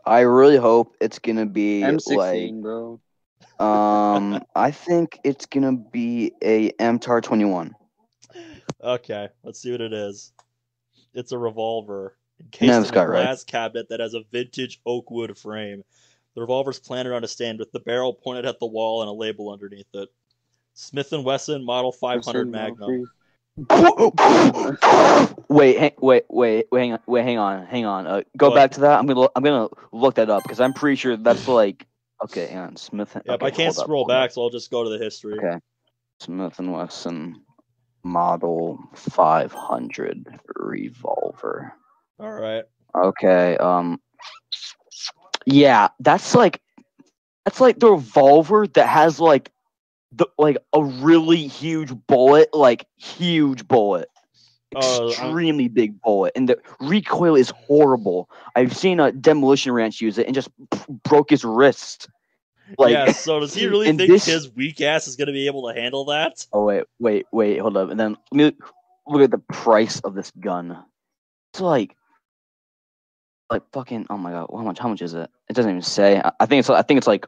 I really hope it's gonna be M16, like bro. I think it's gonna be a MTAR 21. Okay, let's see what it is. It's a revolver encased Nev's in a got right. glass cabinet that has a vintage oak wood frame. The revolver's planted on a stand with the barrel pointed at the wall and a label underneath it. Smith & Wesson Model 500 Magnum. Wait, hang on. Go What? back to that. I'm gonna look that up because I'm pretty sure that's like okay. Hang on, Smith. Yep, Okay, I can't scroll back, so I'll just go to the history. Okay, Smith & Wesson Model 500 revolver. All right. Okay. Yeah, that's like the revolver that has like a really huge bullet, extremely big bullet, and the recoil is horrible. I've seen a Demolition Ranch use it and just broke his wrist. Like, yeah, so does he really think his weak ass is going to be able to handle that? Oh, wait, hold up. And then let me look at the price of this gun. It's like fucking, oh my god, how much is it? It doesn't even say. I think it's like,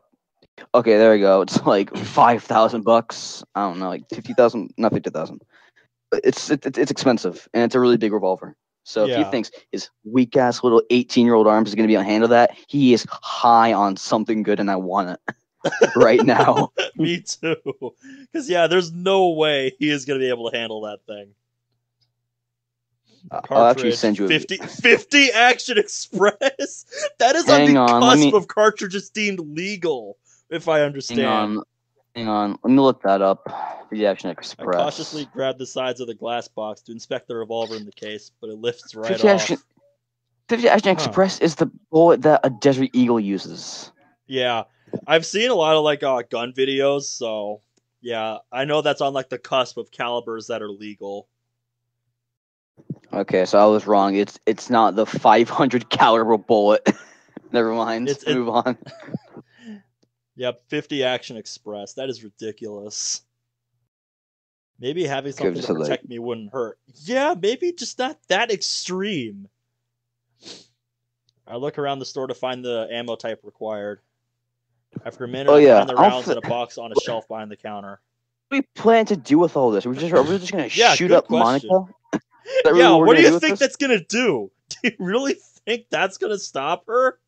okay, there we go. It's like $5,000. I don't know, like 50,000, not 50,000. But it's expensive, and it's a really big revolver. So if he thinks his weak ass little 18-year-old arms is gonna be able to handle that, he is high on something good, and I want it right now. Me too. Because there's no way he is gonna be able to handle that thing. I'll actually send you 50 Action Express. That is on the cusp of cartridges deemed legal, if I understand. Hang on. Let me look that up. The Action Express. I cautiously grab the sides of the glass box to inspect the revolver in the case, but it lifts right off. 50 Action Express is the bullet that a Desert Eagle uses. Yeah, I've seen a lot of gun videos, so yeah, I know that's on the cusp of calibers that are legal. Okay, so I was wrong. It's not the 500 caliber bullet. Never mind. Move on. Yep, 50 Action Express. That is ridiculous. Maybe having something to protect me wouldn't hurt. Yeah, maybe just not that extreme. I look around the store to find the ammo type required. After a minute, I find the rounds in a box on a shelf behind the counter. What do we plan to do with all this? Are we just going to shoot up Monica? Yeah, what do you think that's going to do? Do you really think that's going to stop her?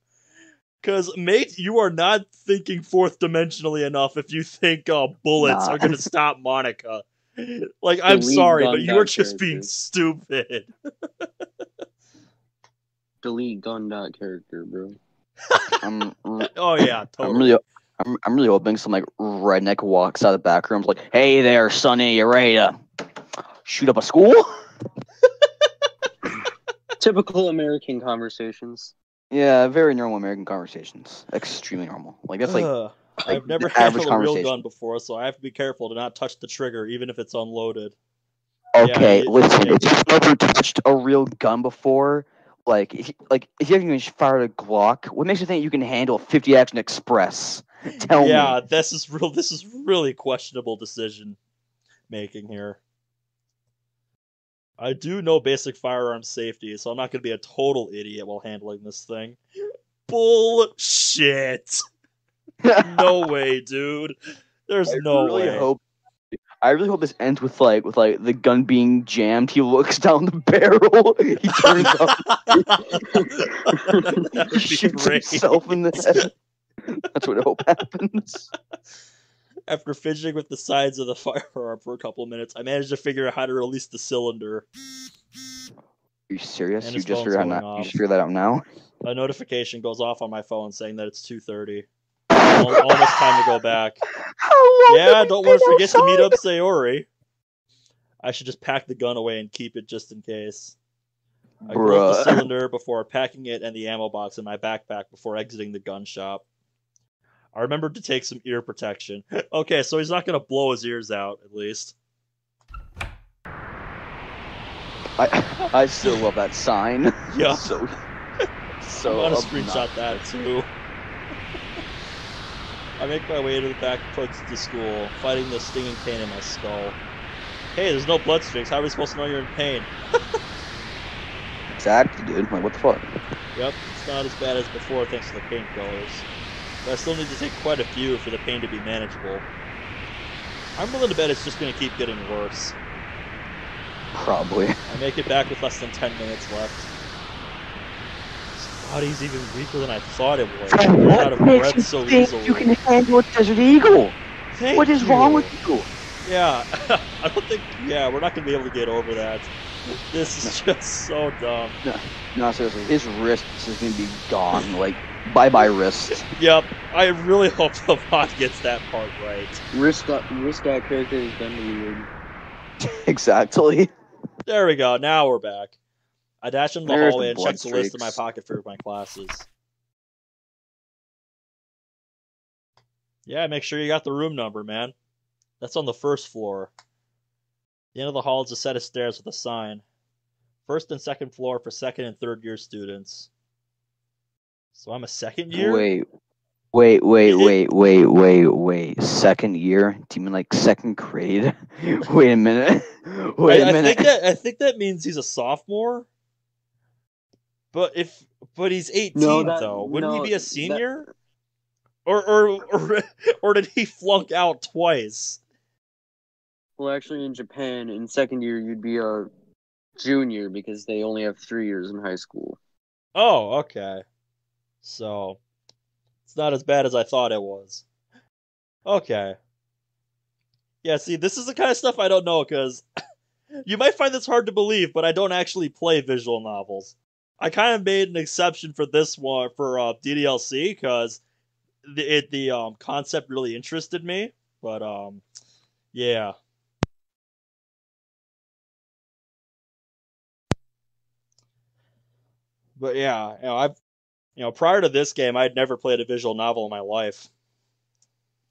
Because, mate, you are not thinking fourth dimensionally enough if you think bullets are going to stop Monica. I'm sorry, but you are just being stupid. Delete gun character, bro. Oh yeah, totally. I'm really hoping some redneck walks out of the back room like, "Hey there, Sonny, you ready to shoot up a school?" Typical American conversations. Yeah, very normal American conversations. Extremely normal. That's I've never handled a real gun before, so I have to be careful to not touch the trigger, even if it's unloaded. Okay, listen. If you've never touched a real gun before, if you haven't even fired a Glock, what makes you think you can handle a 50 Action Express? Tell me. Yeah, this is really questionable decision making here. I do know basic firearm safety, so I'm not going to be a total idiot while handling this thing. Bullshit. No way, dude. There's no way. I really hope this ends with the gun being jammed. He looks down the barrel. He turns up. He shoots himself in the head. That's what I hope happens. After fidgeting with the sides of the firearm for a couple of minutes, I managed to figure out how to release the cylinder. Are you serious? You just figured that out now? A notification goes off on my phone saying that it's 2:30. Almost time to go back. Yeah, don't want to forget to meet up Sayori. I should just pack the gun away and keep it just in case. I pull up the cylinder before packing it and the ammo box in my backpack before exiting the gun shop. I remembered to take some ear protection. Okay, so he's not going to blow his ears out, at least. I still love that sign. Yeah. So I'm going to screenshot that, too. I make my way to the back approach to school, fighting the stinging pain in my skull. Hey, there's no blood streaks. How are we supposed to know you're in pain? Exactly, dude. Like, what the fuck? Yep, it's not as bad as before thanks to the painkillers. But I still need to take quite a few for the pain to be manageable. I'm willing to bet it's just going to keep getting worse. Probably. I make it back with less than 10 minutes left. This body's even weaker than I thought it was. What makes you so think easily. You can handle a Desert Eagle? What is wrong with you? Yeah, I don't think... Yeah, we're not going to be able to get over that. This is just so dumb. No, seriously. His wrist is going to be gone. Like, bye-bye wrist. Yep. I really hope the bot gets that part right. Wrist got character is done weird. Exactly. There we go. Now we're back. I dash into the hallway and check the list in my pocket for my classes. Yeah, make sure you got the room number, man. That's on the first floor. The end of the hall is a set of stairs with a sign. First and second floor for second and third year students. So I'm a second year? Wait. Second year? Do you mean like second grade? Wait a minute. I think that means he's a sophomore. But he's 18 though. Wouldn't he be a senior? Or did he flunk out twice? Well, actually, in Japan, in second year, you'd be a junior because they only have 3 years in high school. Oh, okay. So, it's not as bad as I thought it was. Okay. Yeah, see, this is the kind of stuff I don't know, because you might find this hard to believe, but I don't actually play visual novels. I kind of made an exception for this one, for DDLC, because the concept really interested me, but, yeah. But yeah, prior to this game, I'd never played a visual novel in my life.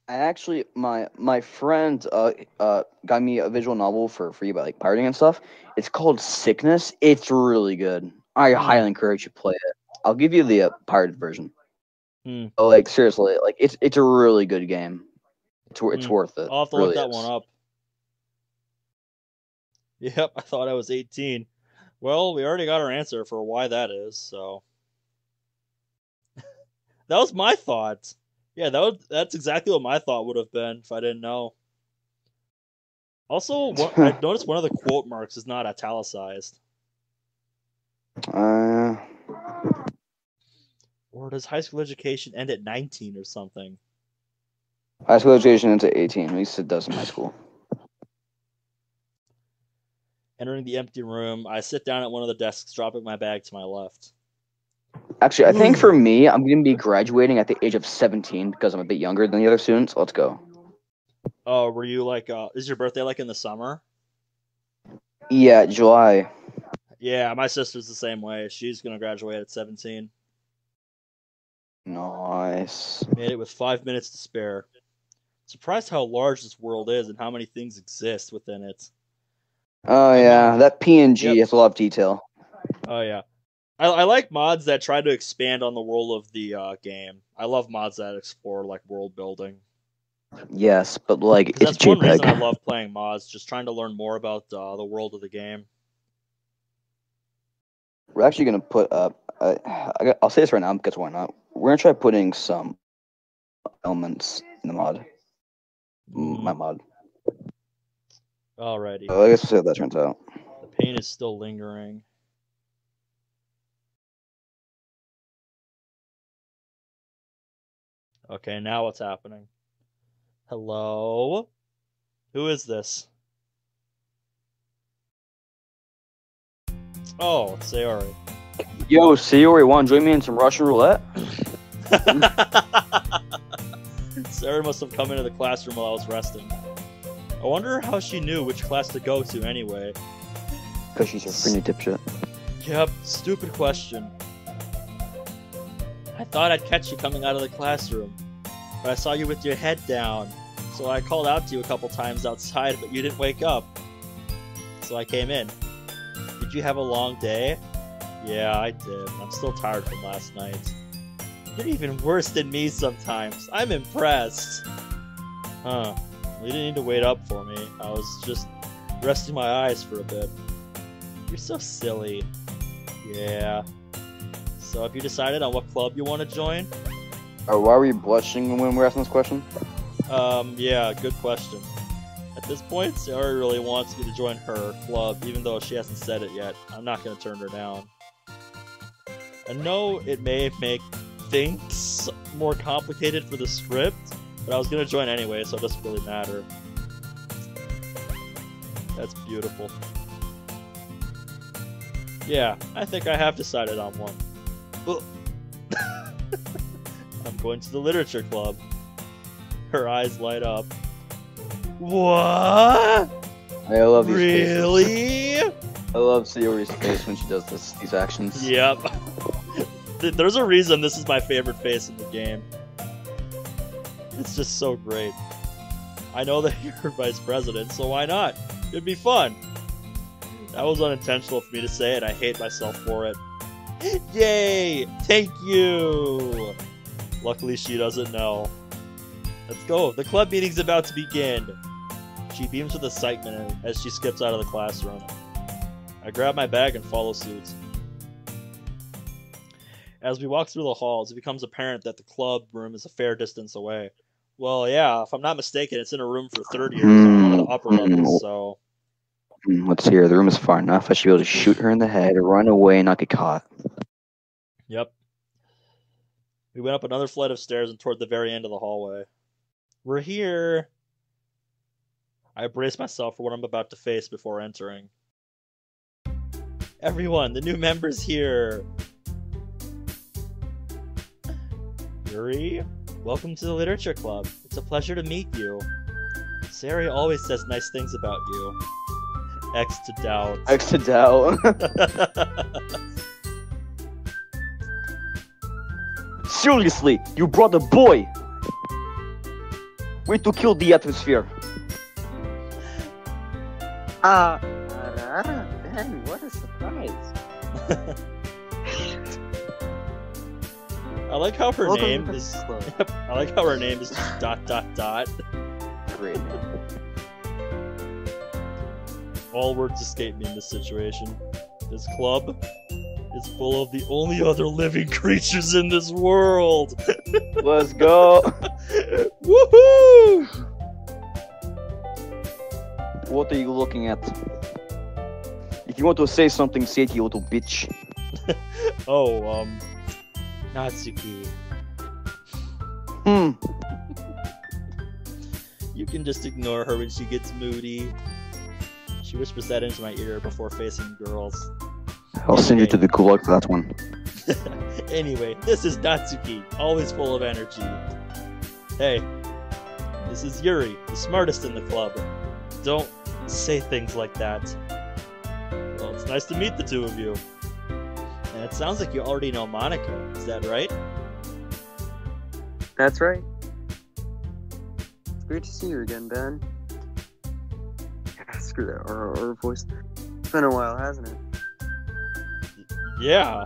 I actually, my friend got me a visual novel for free by like pirating and stuff. It's called Sickness. It's really good. I highly encourage you to play it. I'll give you the pirated version. Oh, like seriously, like it's a really good game. It's worth it. I'll have to look that one up. Yep, I thought I was 18. Well, we already got our answer for why that is, so... That was my thought. Yeah, that's exactly what my thought would have been if I didn't know. Also, I noticed one of the quote marks is not italicized. Or does high school education end at 19 or something? High school education ends at 18. At least it does in high school. Entering the empty room, I sit down at one of the desks, dropping my bag to my left. Actually, I think for me, I'm going to be graduating at the age of 17 because I'm a bit younger than the other students. Let's go. Oh, were you like, is your birthday like in the summer? Yeah, July. Yeah, my sister's the same way. She's going to graduate at 17. Nice. Made it with 5 minutes to spare. Surprised how large this world is and how many things exist within it. Oh, yeah. That PNG has a lot of detail. Oh, yeah. I like mods that try to expand on the world of the game. I love mods that explore, like, world building. Yes, but, like, it's that's one reason I love playing mods, just trying to learn more about the world of the game. We're actually going to put up... I'll say this right now because why not? We're going to try putting some elements in the mod. My mod. Alrighty. I guess we'll see how that turns out. The pain is still lingering. Okay, now what's happening? Hello? Who is this? Oh, it's Sayori. Yo, Sayori, want to join me in some Russian roulette? Sayori must have come into the classroom while I was resting. I wonder how she knew which class to go to anyway. Because she's your freaking dipshit. Yep, stupid question. I thought I'd catch you coming out of the classroom, but I saw you with your head down, so I called out to you a couple times outside, but you didn't wake up. So I came in. Did you have a long day? Yeah, I did. I'm still tired from last night. You're even worse than me sometimes. I'm impressed. Huh. You didn't need to wait up for me. I was just resting my eyes for a bit. You're so silly. Yeah. So have you decided on what club you want to join? Why are we blushing when we're asking this question? Yeah, good question. At this point, Sarah really wants me to join her club, even though she hasn't said it yet. I'm not going to turn her down. I know it may make things more complicated for the script, but I was going to join anyway, so it doesn't really matter. That's beautiful. Yeah, I think I have decided on one. I'm going to the literature club. Her eyes light up. What? I love these Really? faces. I love Sayori's face when she does these actions. Yep. There's a reason this is my favorite face in the game. It's just so great. I know that you're vice president, so why not? It'd be fun. That was unintentional for me to say, and I hate myself for it. Yay! Thank you! Luckily, she doesn't know. Let's go. The club meeting's about to begin. She beams with excitement as she skips out of the classroom. I grab my bag and follow suit. As we walk through the halls, it becomes apparent that the club room is a fair distance away. Well, yeah, if I'm not mistaken, it's in a room for third years on one of the upper levels, so... Let's hear. The room is far enough. I should be able to shoot her in the head, run away, and not get caught. Yep. We went up another flight of stairs and toward the very end of the hallway. We're here! I brace myself for what I'm about to face before entering. Everyone, the new member's here! Yuri, welcome to the Literature Club. It's a pleasure to meet you. Sari always says nice things about you. X to doubt. X to doubt. Seriously, you brought a boy! Way to kill the atmosphere. Ben, what a surprise. I like how her Welcome name to the is... club. Yep, I like how her name is just ... Great name. All words escape me in this situation. This club is full of the only other living creatures in this world! Let's go! Woohoo! What are you looking at? If you want to say something, say it, you little bitch. Oh, Natsuki. You can just ignore her when she gets moody. She whispers that into my ear before facing girls. I'll send you to the gulag for that one. Anyway, this is Natsuki, always full of energy. Hey, this is Yuri, the smartest in the club. Don't say things like that. Well, it's nice to meet the two of you. And it sounds like you already know Monica, is that right? That's right. It's great to see you again, Ben. Screw that or voice. It's been a while, hasn't it? Yeah.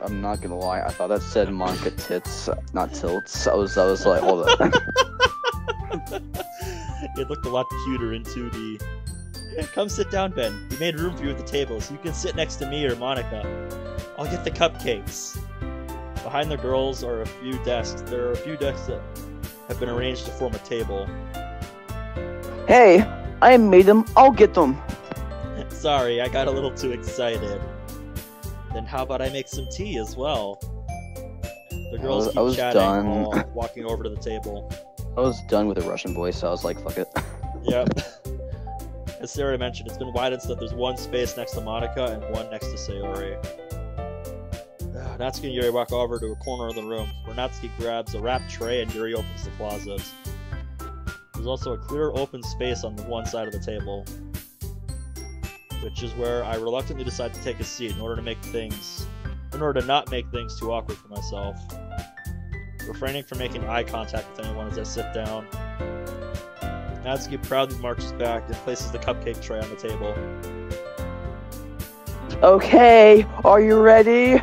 I'm not gonna lie, I thought that said Monica tits, not tilts. I was like, hold up. It looked a lot cuter in 2D. Come sit down, Ben. We made room for you at the table, so you can sit next to me or Monica. I'll get the cupcakes. Behind the girls are a few desks. There are a few desks that have been arranged to form a table. Hey, I made them. I'll get them. Sorry, I got a little too excited. Then how about I make some tea as well? The girls keep chatting while walking over to the table. I was done with the Russian voice, so I was like, fuck it. Yep. As Sarah mentioned, it's been widened so that there's one space next to Monica and one next to Sayori. Natsuki and Yuri walk over to a corner of the room, where Natsuki grabs a wrapped tray and Yuri opens the closet. There's also a clear open space on the one side of the table, which is where I reluctantly decide to take a seat in order to not make things too awkward for myself, refraining from making eye contact with anyone as I sit down. Natsuki proudly marches back and places the cupcake tray on the table. Okay, are you ready?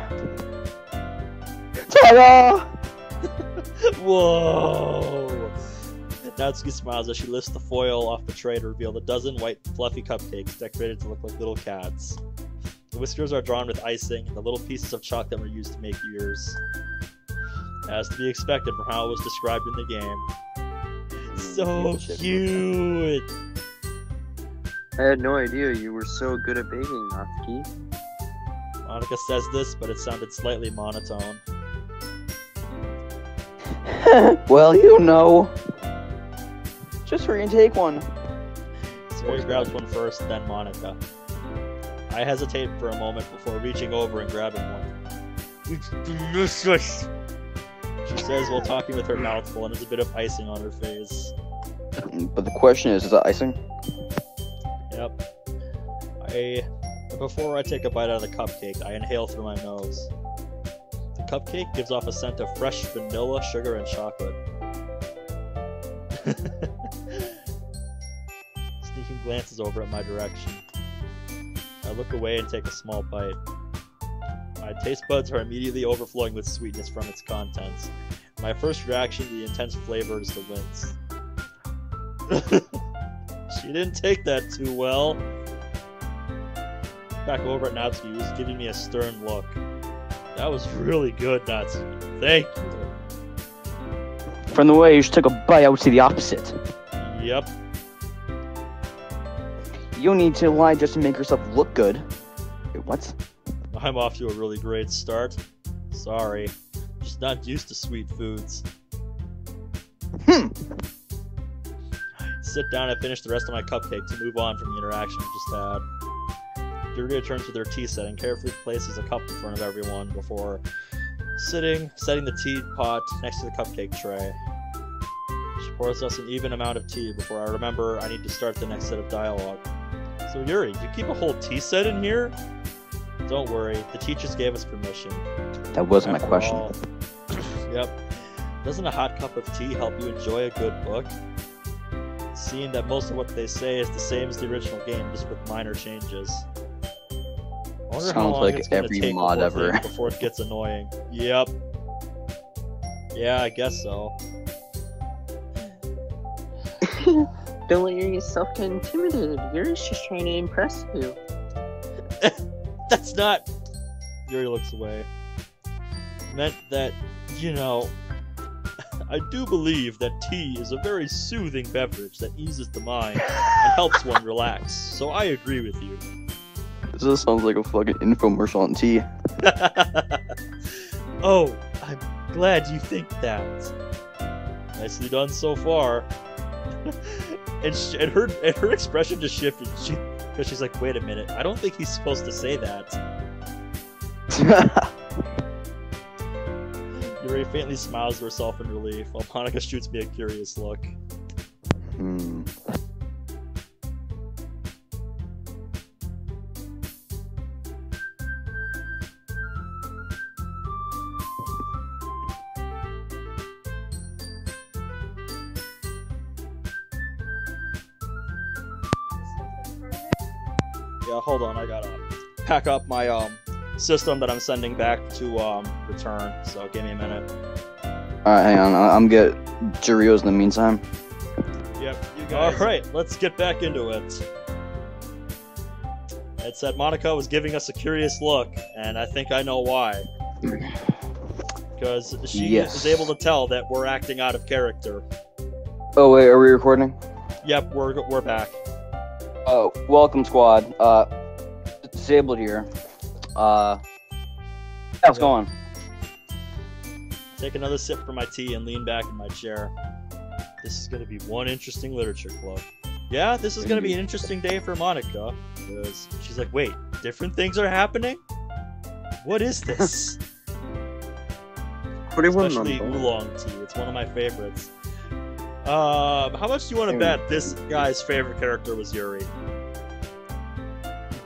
Ta-da! Whoa! Natsuki smiles as she lifts the foil off the tray to reveal the dozen white fluffy cupcakes decorated to look like little cats. The whiskers are drawn with icing, and the little pieces of chalk were used to make ears. As to be expected from how it was described in the game. So cute! I had no idea you were so good at baking, Natsuki. Monica says this, but it sounded slightly monotone. Well, you know. Just hurry and take one. Siri grabs one first, then Monica. I hesitate for a moment before reaching over and grabbing one. It's delicious! She says while talking with her mouth full and has a bit of icing on her face. But the question is that icing? Yep. Before I take a bite out of the cupcake, I inhale through my nose. The cupcake gives off a scent of fresh vanilla, sugar, and chocolate. Sneaking glances over at my direction. I look away and take a small bite. My taste buds are immediately overflowing with sweetness from its contents. My first reaction to the intense flavor is to wince. She didn't take that too well. Back over at Natsuki, who's giving me a stern look. That was really good, Natsuki. Thank you. From the way you took a bite, I would say the opposite. Yep. You don't need to lie just to make yourself look good. Wait, what? I'm off to a really great start. Sorry. Just not used to sweet foods. Sit down and finish the rest of my cupcake to move on from the interaction we just had. Yuri returns with her tea set and carefully places a cup in front of everyone before setting the teapot next to the cupcake tray. She pours us an even amount of tea before I remember I need to start the next set of dialogue. So Yuri, do you keep a whole tea set in here? Don't worry, the teachers gave us permission. That wasn't my After question. all- Yep. Doesn't a hot cup of tea help you enjoy a good book? Seeing that most of what they say is the same as the original game, just with minor changes. I wonder how Sounds long like it's gonna every take mod ever. before it gets annoying. Yep. Yeah, I guess so. Don't let yourself get intimidated. Yuri's just trying to impress you. That's not... Yuri looks away. Meant that, you know... I do believe that tea is a very soothing beverage that eases the mind and helps one relax, so I agree with you. This just sounds like a fucking infomercial on tea. Oh, I'm glad you think that. Nicely done so far. and her expression just shifted because she's like, wait a minute, I don't think he's supposed to say that. Yuri faintly smiles to herself in relief, while Monica shoots me a curious look. Yeah, hold on, I gotta pack up my system that I'm sending back to return, so give me a minute. Alright, hang on. I'm get Cheerios in the meantime. Yep, you guys. Alright, let's get back into it. It said Monica was giving us a curious look, and I think I know why. Because she is able to tell that we're acting out of character. Oh wait, are we recording? Yep, we're back. Oh, welcome squad. Disabled here. How's it going? Take another sip from my tea and lean back in my chair. This is going to be one interesting literature club. Yeah, this is going to be an interesting day for Monica. Because she's like, wait, different things are happening? What is this? Especially oolong tea. It's one of my favorites. How much do you want to bet this guy's favorite character was Yuri?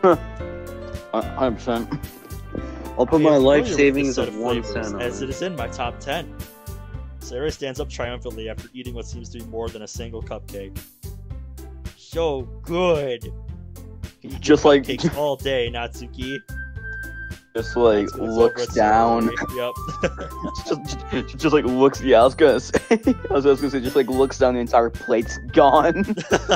100%. I'll put my life savings of 1 cent as it is in my top 10. Sayori stands up triumphantly after eating what seems to be more than a single cupcake. So good. Just like cupcakes all day, Natsuki. Just like looks down. Yep. just like looks. Yeah, I was gonna say. Just like looks down. The entire plate's gone.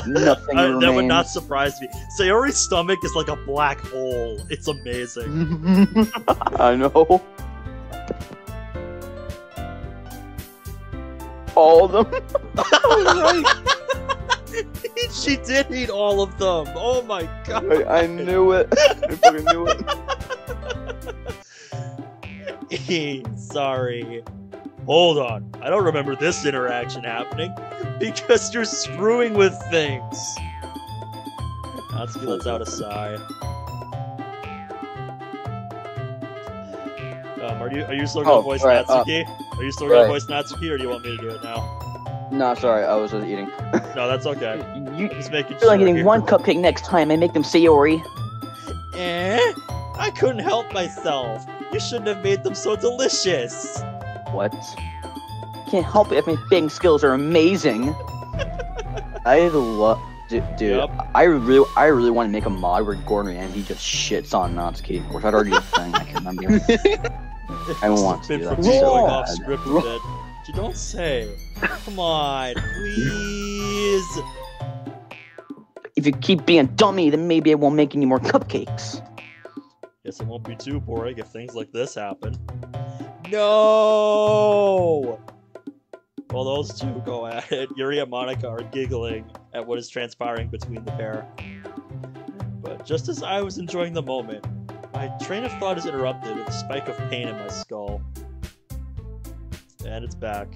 Nothing remains. That would not surprise me. Sayori's stomach is like a black hole. It's amazing. I know. All of them. Right. She did eat all of them. Oh my god. I knew it. I fucking knew it. Sorry. Hold on. I don't remember this interaction happening because you're screwing with things. Natsuki lets out a sigh. Are you still gonna voice Natsuki? Are you still gonna voice Natsuki, or do you want me to do it now? No, sorry, I was just eating. No, that's okay. I'm just making feel like sure eating here. one cupcake next time and make them Sayori. I couldn't help myself. You shouldn't have made them so delicious. What? Can't help it if my baking skills are amazing. I love, dude. Yep. I really want to make a mod where Gordon Ramsay just shits on Natsuki, which I'd already a thing. I can't remember. I want to do that. Showing off script a bit. You don't say. Come on, please. If you keep being a dummy, then maybe I won't make any more cupcakes. Guess it won't be too boring if things like this happen. No! While those two go at it, Yuri and Monica are giggling at what is transpiring between the pair. But just as I was enjoying the moment, my train of thought is interrupted with a spike of pain in my skull. And it's back.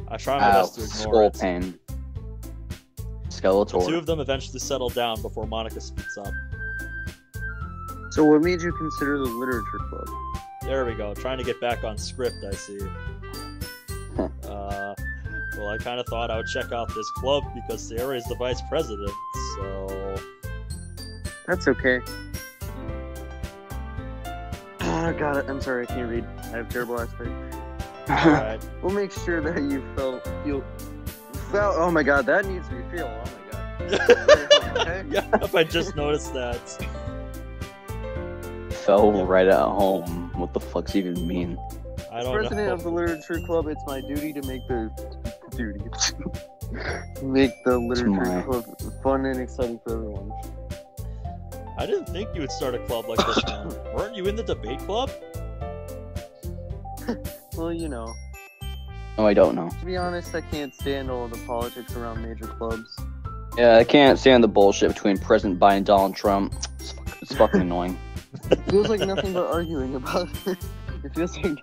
I try my best to ignore it. Skull pain. Skeletor. The two of them eventually settle down before Monica speaks up. So what made you consider the literature club? There we go. Trying to get back on script, I see. Well, I kind of thought I would check out this club because Sayori is the vice president, so... That's okay. Got it. I'm sorry, I can't read. I have terrible eyesight. Alright. We'll make sure that you felt... Oh my god, that needs to be feel. Oh my god. Okay? Yep, I just noticed that. Fell right at home. What the fuck's even mean? I As don't president know. of the literature club, it's my duty to make the make the literature club fun and exciting for everyone. I didn't think you would start a club like this, man. Weren't you in the debate club? Well, you know. Oh, I don't know. To be honest, I can't stand all of the politics around major clubs. Yeah, I can't stand the bullshit between President Biden and Donald Trump. It's fucking annoying. It feels like nothing but arguing about it. It feels like...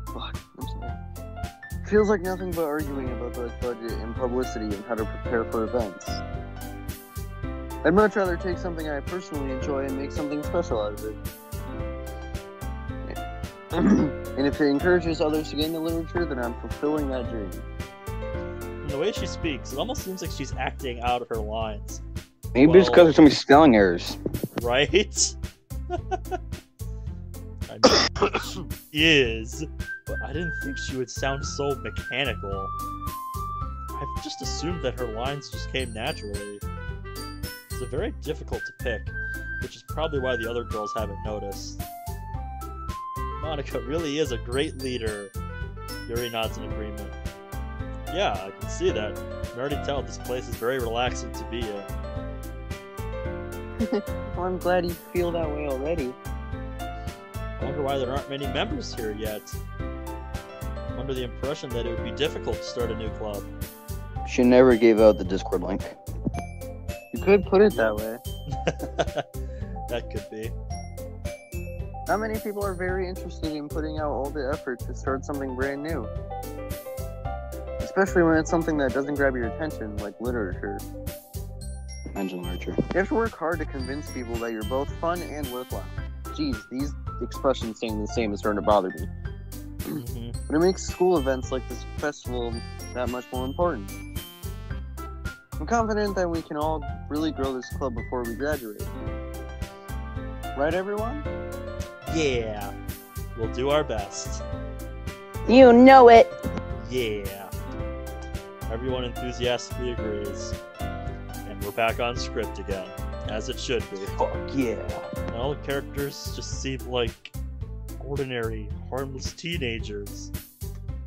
Fuck, I'm sorry. It feels like nothing but arguing about the budget and publicity and how to prepare for events. I'd much rather take something I personally enjoy and make something special out of it. And if it encourages others to get into literature, then I'm fulfilling that dream. From the way she speaks, it almost seems like she's acting out of her lines. Maybe it's because there's so many spelling errors. Right? I mean, she is, but I didn't think she would sound so mechanical. I've just assumed that her lines just came naturally. It's very difficult to pick, which is probably why the other girls haven't noticed. Monica really is a great leader. Yuri nods in agreement. Yeah, I can see that. I can already tell this place is very relaxing to be in. Well, I'm glad you feel that way already. I wonder why there aren't many members here yet. I'm under the impression that it would be difficult to start a new club. She never gave out the Discord link. You could put it that way. That could be. Not many people are very interested in putting out all the effort to start something brand new. Especially when it's something that doesn't grab your attention, like literature. Mention literature. You have to work hard to convince people that you're both fun and worthwhile. Jeez, these expressions staying the same is starting to bother me. But it makes school events like this festival that much more important. I'm confident that we can all really grow this club before we graduate. Right, everyone? Yeah, we'll do our best. You know it. Yeah. Everyone enthusiastically agrees. And we're back on script again, as it should be. Fuck yeah. And all the characters just seem like ordinary, harmless teenagers.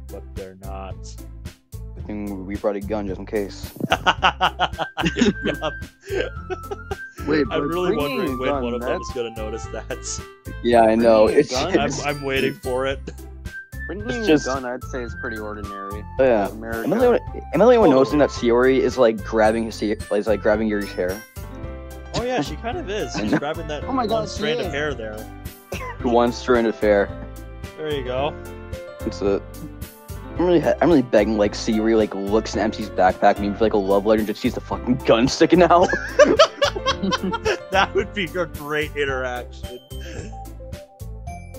But they're not. I think we brought a gun just in case. Yup. Wait, I'm really bringing wondering a when gun, one of them that's- is going to notice that. Yeah, I know. Bringing a It's gun? I'm waiting for it. Bringing It's a just- gun, I'd say, is pretty ordinary. yeah. America. Am I the only one noticing that Sayori is like grabbing grabbing Yuri's hair? Oh yeah, she kind of is. She's grabbing that Oh my God, one she strand of is. hair there. One strand of hair. There you go. It's a. I'm really begging like Sayori like looks in MC's backpack, maybe for like a love letter, and just sees the fucking gun sticking out. That would be a great interaction.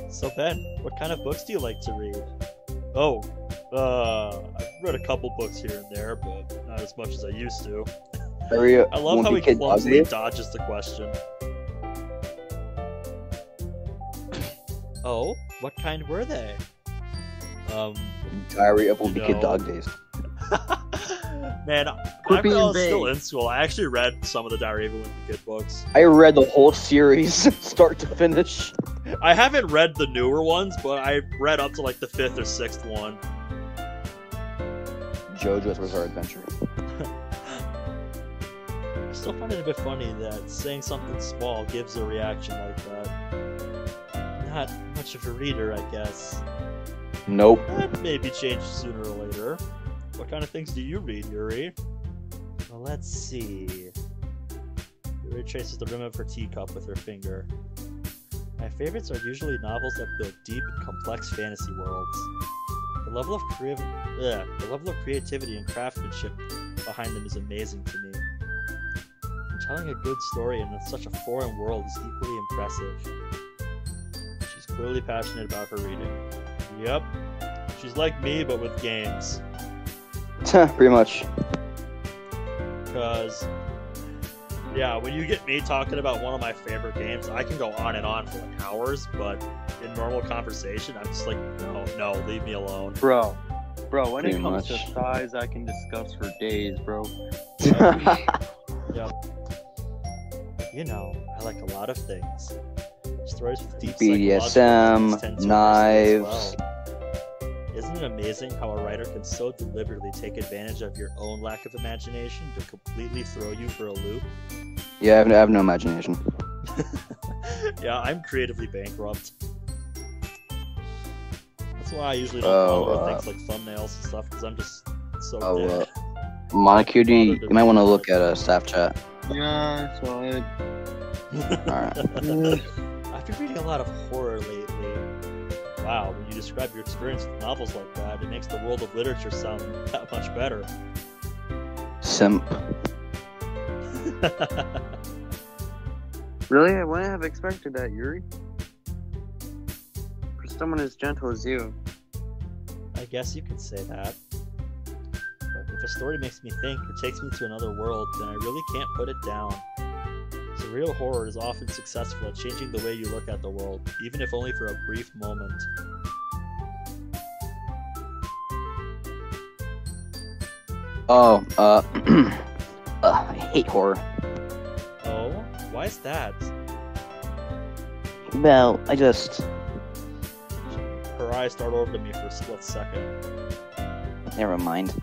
So Ben, what kind of books do you like to read? Oh, I've read a couple books here and there, but not as much as I used to. I love how he clumsily dodges the question. Oh, what kind were they? Diary of You Wimpy Kid know. Dog Days. Man, Quit when I was being still vague. in school, I actually read some of the Diary of a Wimpy Kid books. I read the whole series, start to finish. I haven't read the newer ones, but I read up to like the 5th or 6th one. JoJo's Bizarre Adventure. I still find it a bit funny that saying something small gives a reaction like that. Not much of a reader, I guess. Nope. That maybe changes sooner or later. What kind of things do you read, Yuri? Well, let's see. Yuri traces the rim of her teacup with her finger. My favorites are usually novels that build deep, complex fantasy worlds. The level of creativity and craftsmanship behind them is amazing to me. And telling a good story in such a foreign world is equally impressive. She's clearly passionate about her reading. Yep. She's like me, but with games. Pretty much. Because, yeah, when you get me talking about one of my favorite games, I can go on and on for like hours, but in normal conversation, I'm just like, no, leave me alone. Bro, when Pretty it comes much. to thighs, I can discuss for days, bro. Yep. You know, I like a lot of things. Stories with deep BDSM, psychological themes tend to immerse me as knives. well. Isn't it amazing how a writer can so deliberately take advantage of your own lack of imagination to completely throw you for a loop? Yeah, I have no imagination. Yeah, I'm creatively bankrupt. That's why I usually don't Oh, bother with things like thumbnails and stuff, because I'm just so Oh, dead. Monocutie, you might want to look at a staff chat. Yeah, I saw it. Alright. I've been reading a lot of horror lately. Wow, when you describe your experience with novels like that, it makes the world of literature sound that much better. Simp. Really? I wouldn't have expected that, Yuri. For someone as gentle as you. I guess you could say that. But if a story makes me think or takes me to another world, then I really can't put it down. Surreal horror is often successful at changing the way you look at the world, even if only for a brief moment. Oh, I hate horror. Oh? Why is that? Well, I just... Her eyes start over to me for a split second. Never mind.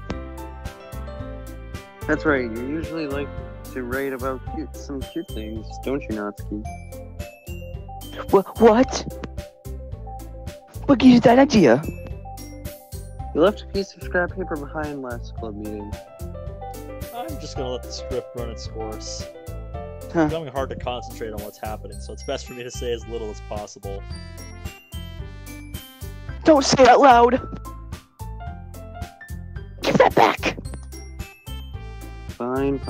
That's right, you usually like to write about some cute things, don't you, Natsuki? What? What gives you that idea? You left a piece of scrap paper behind last club meeting. I'm just gonna let the script run its course. It's Huh. becoming hard to concentrate on what's happening, so it's best for me to say as little as possible. Don't say it out loud! Give that back! Fine.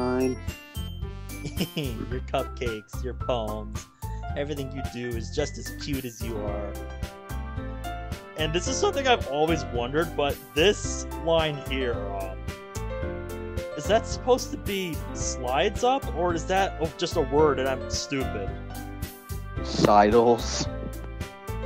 Your cupcakes, your poems, everything you do is just as cute as you are. And this is something I've always wondered, but this line here, is that supposed to be slides up, or is that just a word and I'm stupid? Sidles.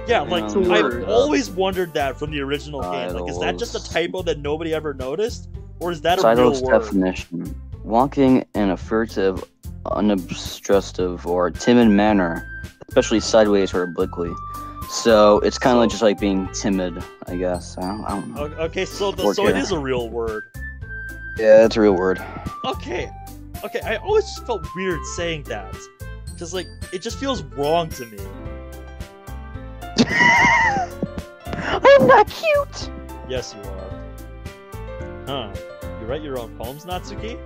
Yeah, like, I've always wondered that from the original game. Like, is that just a Sidles. typo that nobody ever noticed? Or is that a Sidles real word? definition. Walking in a furtive, unobstructive, or timid manner, especially sideways or obliquely. So it's kind of like just like being timid, I guess. I don't know. Okay, so it Okay. is a real word. Yeah, it's a real word. Okay, I always just felt weird saying that. Because, like, it just feels wrong to me. I'm not cute! Yes, you are. Huh. You write your own poems, Natsuki?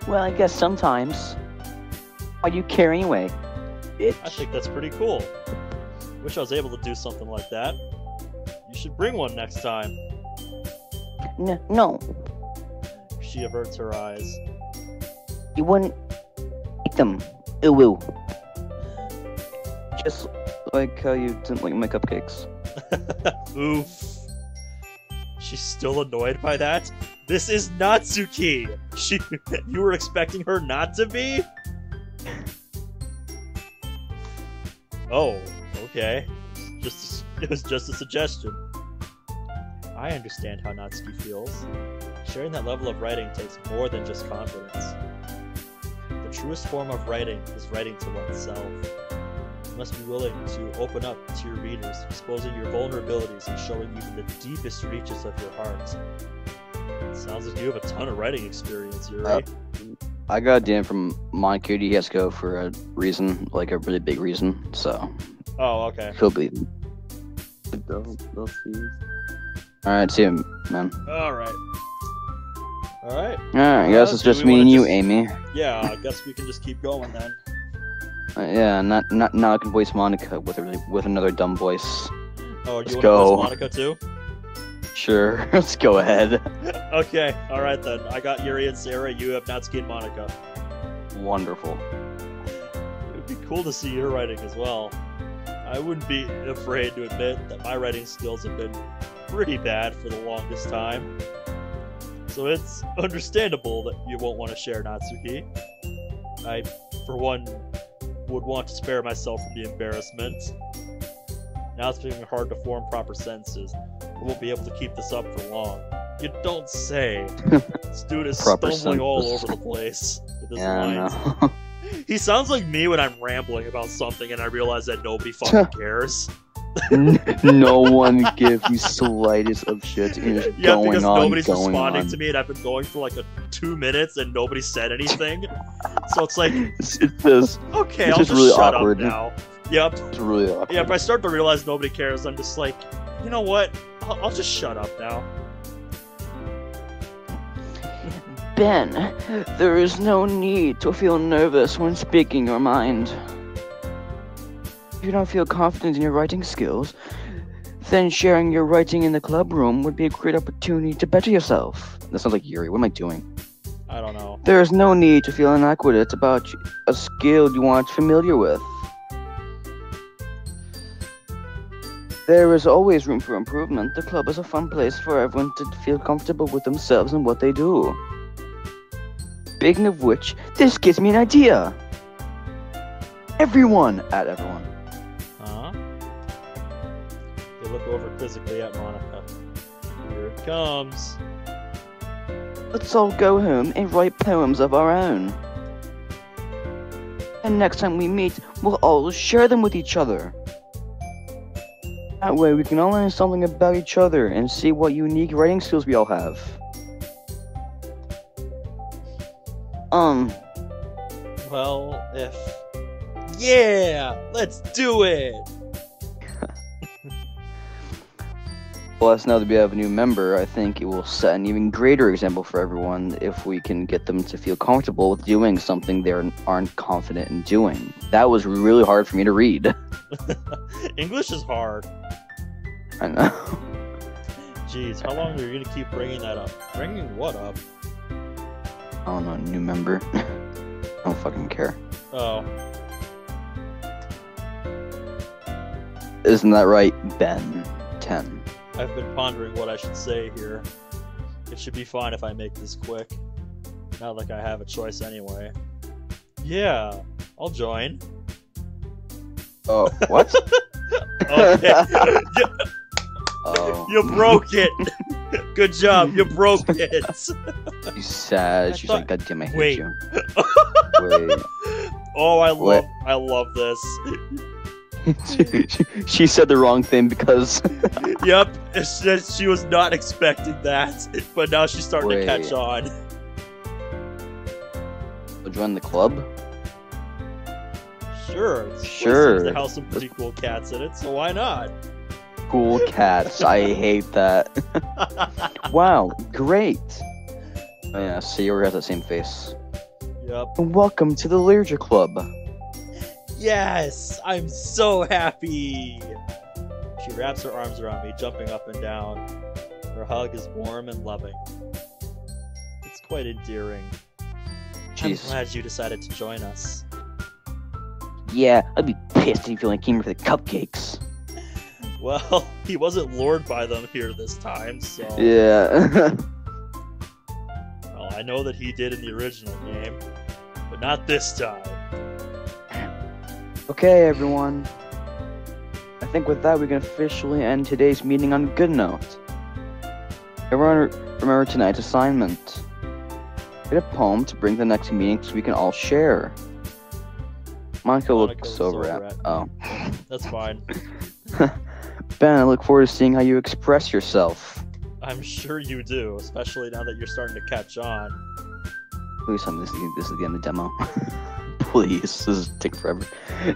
Well, I guess sometimes. Why do you care anyway, bitch? I think that's pretty cool. Wish I was able to do something like that. You should bring one next time. No, She averts her eyes. you wouldn't eat them. Ooh. Just like how you didn't like my cupcakes. Oof. She's still annoyed by that? This is Natsuki! You were expecting her not to be? Oh, okay. It was just a suggestion. I understand how Natsuki feels. Sharing that level of writing takes more than just confidence. The truest form of writing is writing to oneself. You must be willing to open up to your readers, exposing your vulnerabilities and showing even the deepest reaches of your heart. Sounds like you have a ton of writing experience, Yuri. I got a DM from Monica. He has to go for a reason, like a really big reason. So Oh, okay. he'll be. They'll see. All right, see you, man. Alright. Alright. All right, I guess it's do just we me wanna and you, just- Amy. Yeah, I guess we can just keep going then. Yeah, not now. I can voice Monica with another dumb voice. Oh, Let's you want to go. voice Monica too? Sure, let's go ahead. Okay, alright then. I got Yuri and Sarah, you have Natsuki and Monica. Wonderful. It would be cool to see your writing as well. I wouldn't be afraid to admit that my writing skills have been pretty bad for the longest time. So it's understandable that you won't want to share Natsuki. I, for one, would want to spare myself from the embarrassment. Now it's becoming hard to form proper sentences. I won't be able to keep this up for long. You don't say. This dude is Proper stumbling all sentences. over the place with his Yeah, I lines. know. He sounds like me when I'm rambling about something and I realize that nobody fucking cares. No one gives you slightest of shit. You're just Yeah, going because on, nobody's going responding on. to me and I've been going for like 2 minutes and nobody said anything. So it's like, It's just okay, It's I'll just just really shut awkward. up now. Yep. it's really awkward. Yeah, if I start to realize nobody cares, I'm just like, you know what? I'll just shut up now. Ben, there is no need to feel nervous when speaking your mind. If you don't feel confident in your writing skills, then sharing your writing in the club room would be a great opportunity to better yourself. That sounds like Yuri. What am I doing? I don't know. There is no need to feel inadequate about a skill you aren't familiar with. There is always room for improvement. The club is a fun place for everyone to feel comfortable with themselves and what they do. Speaking of which, this gives me an idea. Everyone. Huh? They look over quizzically at Monica. Here it comes. Let's all go home and write poems of our own. And next time we meet, we'll all share them with each other. That way we can all learn something about each other and see what unique writing skills we all have. Well, if... Yeah! Let's do it! Plus, now that we have a new member, I think it will set an even greater example for everyone if we can get them to feel comfortable with doing something they aren't confident in doing. That was really hard for me to read. English is hard. I know. Jeez, how long are you gonna keep bringing that up? Bringing what up? I don't know, new member. I don't fucking care. Oh. Isn't that right, Ben 10? I've been pondering what I should say here. It should be fine if I make this quick. Not like I have a choice anyway. Yeah, I'll join. Oh, what? Okay. Oh. You broke it! Good job, you broke it! She's sad. She's like, God damn, I hate Wait. you. Wait. Oh, I love this. She said the wrong thing because... Yep, it's just, she was not expecting that, but now she's starting to catch on. Join the club? Sure. Sure. There have some pretty cool cats in it, so why not? Cool cats. I hate that. Wow, great. Oh, yeah, see, we have the same face. Yep. Welcome to the Leisure Club. Yes! I'm so happy! She wraps her arms around me, jumping up and down. Her hug is warm and loving. It's quite endearing. Jeez. I'm glad you decided to join us. Yeah, I'd be pissed if you only came here for the cupcakes. Well, he wasn't lured by them here this time, so... Yeah. Well, I know that he did in the original game, but not this time. Okay, everyone. I think with that, we can officially end today's meeting on a good note. Everyone remember tonight's assignment. Get a poem to bring to the next meeting so we can all share. Monica looks over at... Oh. That's fine. Ben, I look forward to seeing how you express yourself. I'm sure you do, especially now that you're starting to catch on. Please tell me this is the end of the demo. Please, this is taking forever.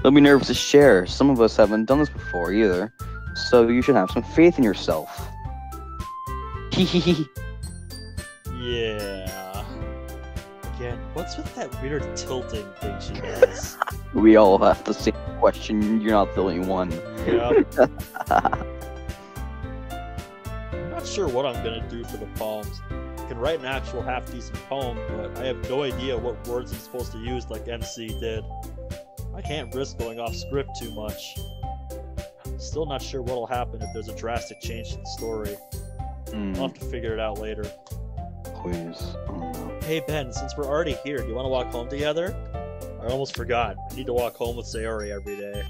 Don't be nervous to share. Some of us haven't done this before either, so you should have some faith in yourself. Hehehe. Yeah. Again, what's with that weird tilting thing she does? We all have the same question. You're not the only one. Yep. I'm not sure what I'm gonna do for the poems. I can write an actual half-decent poem, but I have no idea what words I'm supposed to use like MC did. I can't risk going off script too much. Still not sure what'll happen if there's a drastic change to the story. I'll have to figure it out later. Please. Oh, no. Hey Ben, since we're already here, do you want to walk home together? I almost forgot. I need to walk home with Sayori every day.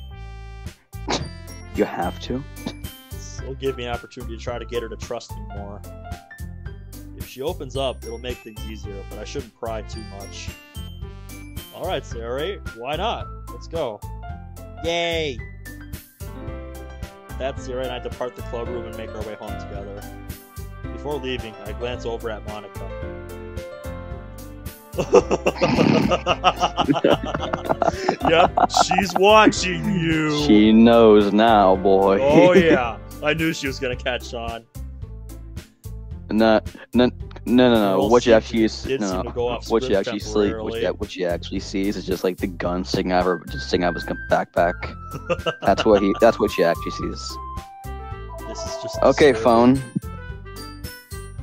You have to? It'll give me an opportunity to try to get her to trust me more. If she opens up, it'll make things easier, but I shouldn't pry too much. Alright, Sayori, why not? Let's go. Yay! With that, Sayori and I depart the club room and make our way home together. Before leaving, I glance over at Monica. Yep, she's watching you. She knows now, boy. Oh yeah, I knew she was gonna catch on. No. What you actually see, what you actually sees is just like the gun sticking out of his backpack. That's what she actually sees. This is just okay, disturbing. phone.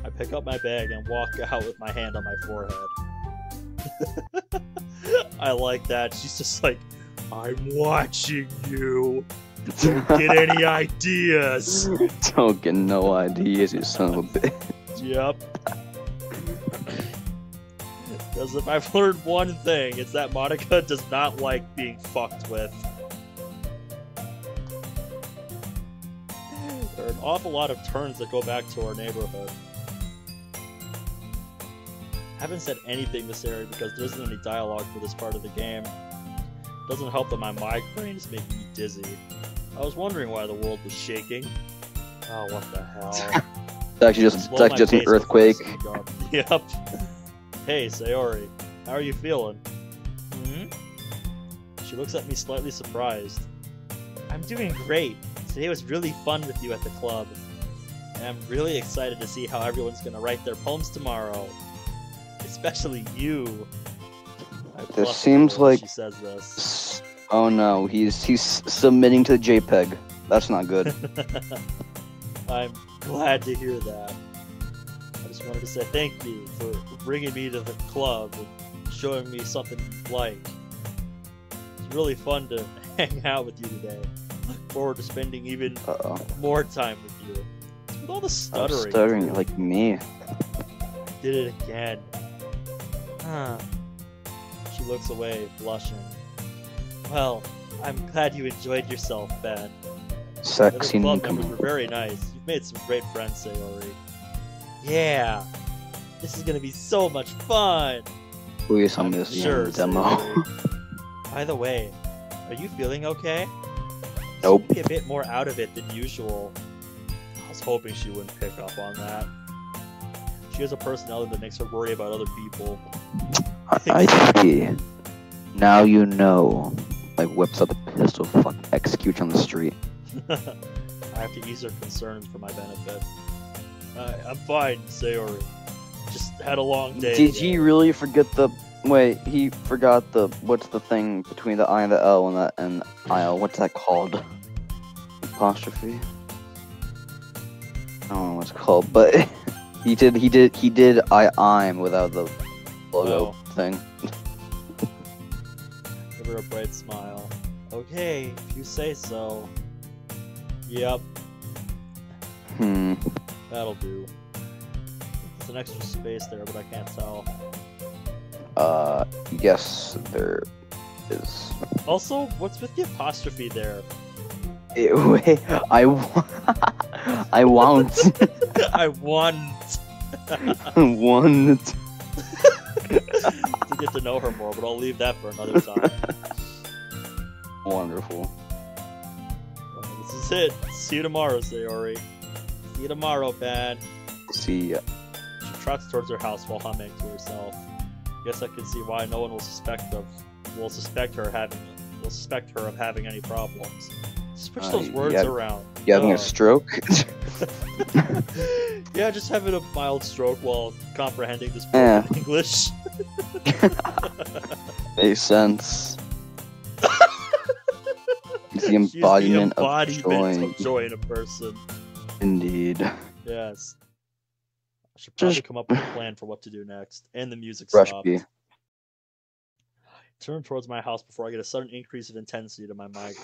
I pick up my bag and walk out with my hand on my forehead. I like that. She's just like, I'm watching you. Don't get any ideas. Don't get no ideas, you son of a bitch. Yep. Because if I've learned one thing, it's that Monica does not like being fucked with. There are an awful lot of turns that go back to our neighborhood. I haven't said anything this area because there isn't any dialogue for this part of the game. It doesn't help that my migraine is making me dizzy. I was wondering why the world was shaking. Oh, what the hell. It's actually just an earthquake. Yep. Hey, Sayori. How are you feeling? Hmm? She looks at me slightly surprised. I'm doing great. Today was really fun with you at the club. And I'm really excited to see how everyone's gonna write their poems tomorrow. Especially you. This seems like... She says this. Oh no, he's submitting to the JPEG. That's not good. I'm glad to hear that. I just wanted to say thank you for bringing me to the club and showing me something you like. It's really fun to hang out with you today. look forward to spending even Uh-oh. more time with you. With all the stuttering. Stuttering like me. Did it again. Huh. She looks away, blushing. Well, I'm glad you enjoyed yourself, Ben. Sexy The club newcomer. members were very nice. You've made some great friends, Sayori. Yeah. This is gonna be so much fun. Please tell I'm me this is sure, a demo. Sayori. By the way, are you feeling okay? Nope. You seem to be a bit more out of it than usual. I was hoping she wouldn't pick up on that. She has a personality that makes her worry about other people. I see. Now you know. Like whips out the pistol, fuck, execute on the street. I have to ease her concerns for my benefit. I'm fine, Sayori. Just had a long day. Did today. he really forget the? Wait, he forgot the. What's the thing between the I and the L and that and I'll? What's that called? Apostrophe. I don't know what it's called, but he did I'm without the logo thing. Give her a bright smile. Okay, if you say so. Yep, that'll do. There's an extra space there, but I can't tell. Yes, there is. Also, what's with the apostrophe there? Wait, I won't. I want Want. to get to know her more, but I'll leave that for another time. Wonderful. Well, this is it. See you tomorrow, Sayori. See you tomorrow, Ben. See ya. She trots towards her house while humming to herself. Guess I can see why no one will suspect her of having any problems. Switch those words around. You having a stroke? Yeah, just having a mild stroke while comprehending this book in English. Makes sense. It's the embodiment, of joy in a person. Indeed. Yes. I should probably come up with a plan for what to do next. And the music Rush stopped. B. Turn towards my house before I get a sudden increase of intensity to my migraine.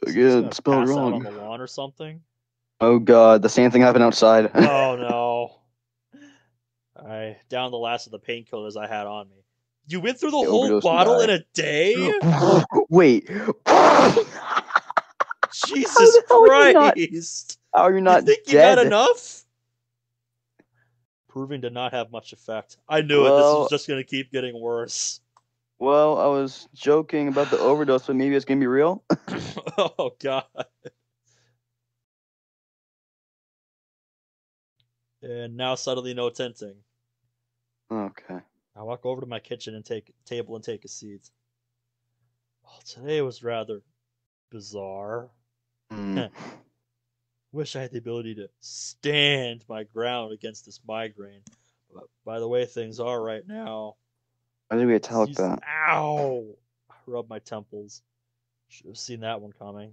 Again, spelled pass out wrong. on the lawn or something? Oh god, the same thing happened outside. Oh no. I downed the last of the painkillers I had on me. You went through the whole bottle in a day? Wait. Jesus Christ! How are you not you think dead? you got enough? Proving to not have much effect. I knew it. This was just gonna keep getting worse. Well, I was joking about the overdose, but maybe it's gonna be real. Oh god. And now suddenly no tinting. Okay. I walk over to my kitchen and take a table and take a seat. Well, today was rather bizarre. Wish I had the ability to stand my ground against this migraine. But by the way things are right now. Why did we attack that? Ow! I rub my temples. Should have seen that one coming.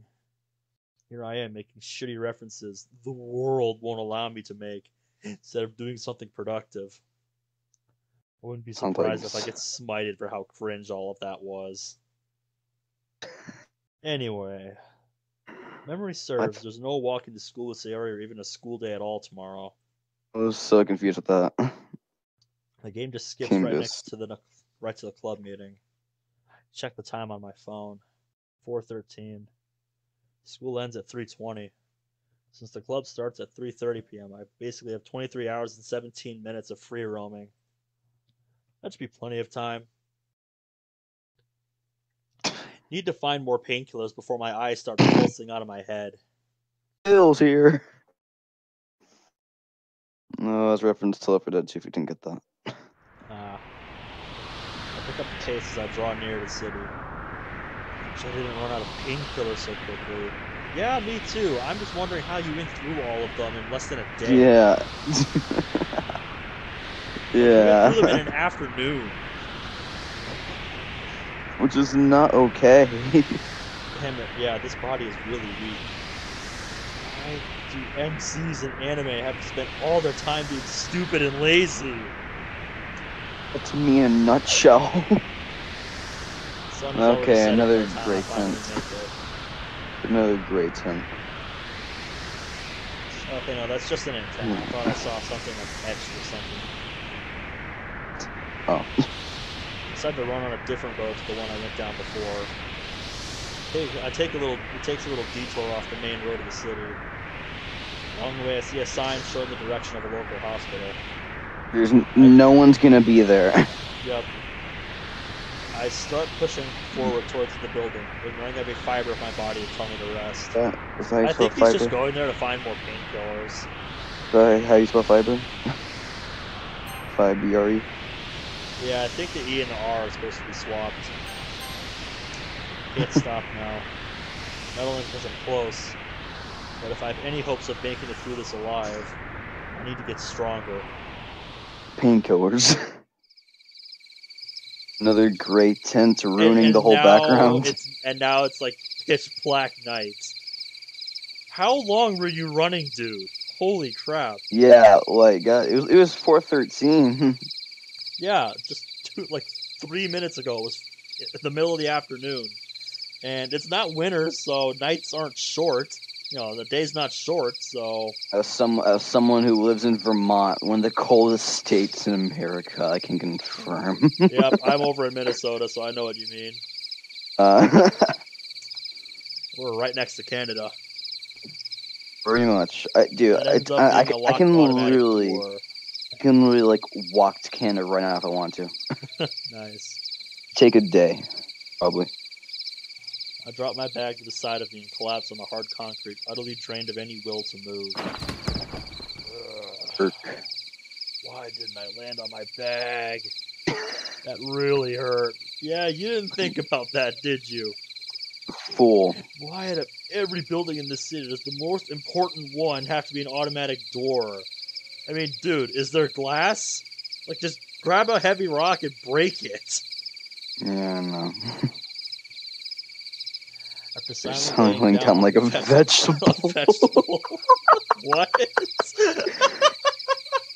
Here I am making shitty references the world won't allow me to make instead of doing something productive. I wouldn't be surprised if I get smited for how cringe all of that was. Anyway, memory serves, there's no walking to school with Sayori or even a school day at all tomorrow. I was so confused with that. The game just skips right to the club meeting. Check the time on my phone. 4:13. School ends at 3:20. Since the club starts at 3:30 p.m., I basically have 23 hours and 17 minutes of free roaming. That should be plenty of time. Need to find more painkillers before my eyes start pulsing out of my head. Bill's here. No, that's reference to Left 4 Dead 2 if you didn't get that. I pick up the pace as I draw near the city. Wish I didn't run out of painkillers so quickly. Yeah, me too. I'm just wondering how you went through all of them in less than a day. Yeah. Yeah. You went through them in an afternoon. Which is not okay. Damn it, yeah, this body is really weak. Why do MCs in anime have to spend all their time being stupid and lazy? That's me in a nutshell. Okay, another great sense. Another great tent. Okay, no, that's just an antenna. I thought I saw something like etched or something. Oh. Decided to run on a different road to the one I went down before. It takes a little detour off the main road of the city. Along the way, I see a sign showing the direction of a local hospital. There's no one's gonna be there. Yep. I start pushing forward towards the building, ignoring every fiber of my body to tell me to rest. I think he's just going there to find more painkillers. Is that how you spell fiber? Fibre. Yeah, I think the E and the R are supposed to be swapped. Can't stop now. Not only because I'm close, but if I have any hopes of making it through this alive, I need to get stronger. Painkillers. Another great tent ruining the whole background. And now it's like pitch black night. How long were you running, dude? Holy crap. Yeah, like it was 4:13. Yeah, just 3 minutes ago. It was in the middle of the afternoon. And it's not winter, so nights aren't short. You know, the day's not short, so... As someone who lives in Vermont, one of the coldest states in America, I can confirm. Yep, I'm over in Minnesota, so I know what you mean. We're right next to Canada. Pretty much. I can literally like walk to Canada right now if I want to. Nice. Take a day, probably. I drop my bag to the side of me and collapse on the hard concrete, utterly drained of any will to move. Why didn't I land on my bag? That really hurt. Yeah, you didn't think about that, did you? Fool. Why out of every building in this city does the most important one have to be an automatic door? I mean, dude, is there glass? Like, just grab a heavy rock and break it. Yeah, no. After sounding down like a vegetable. What?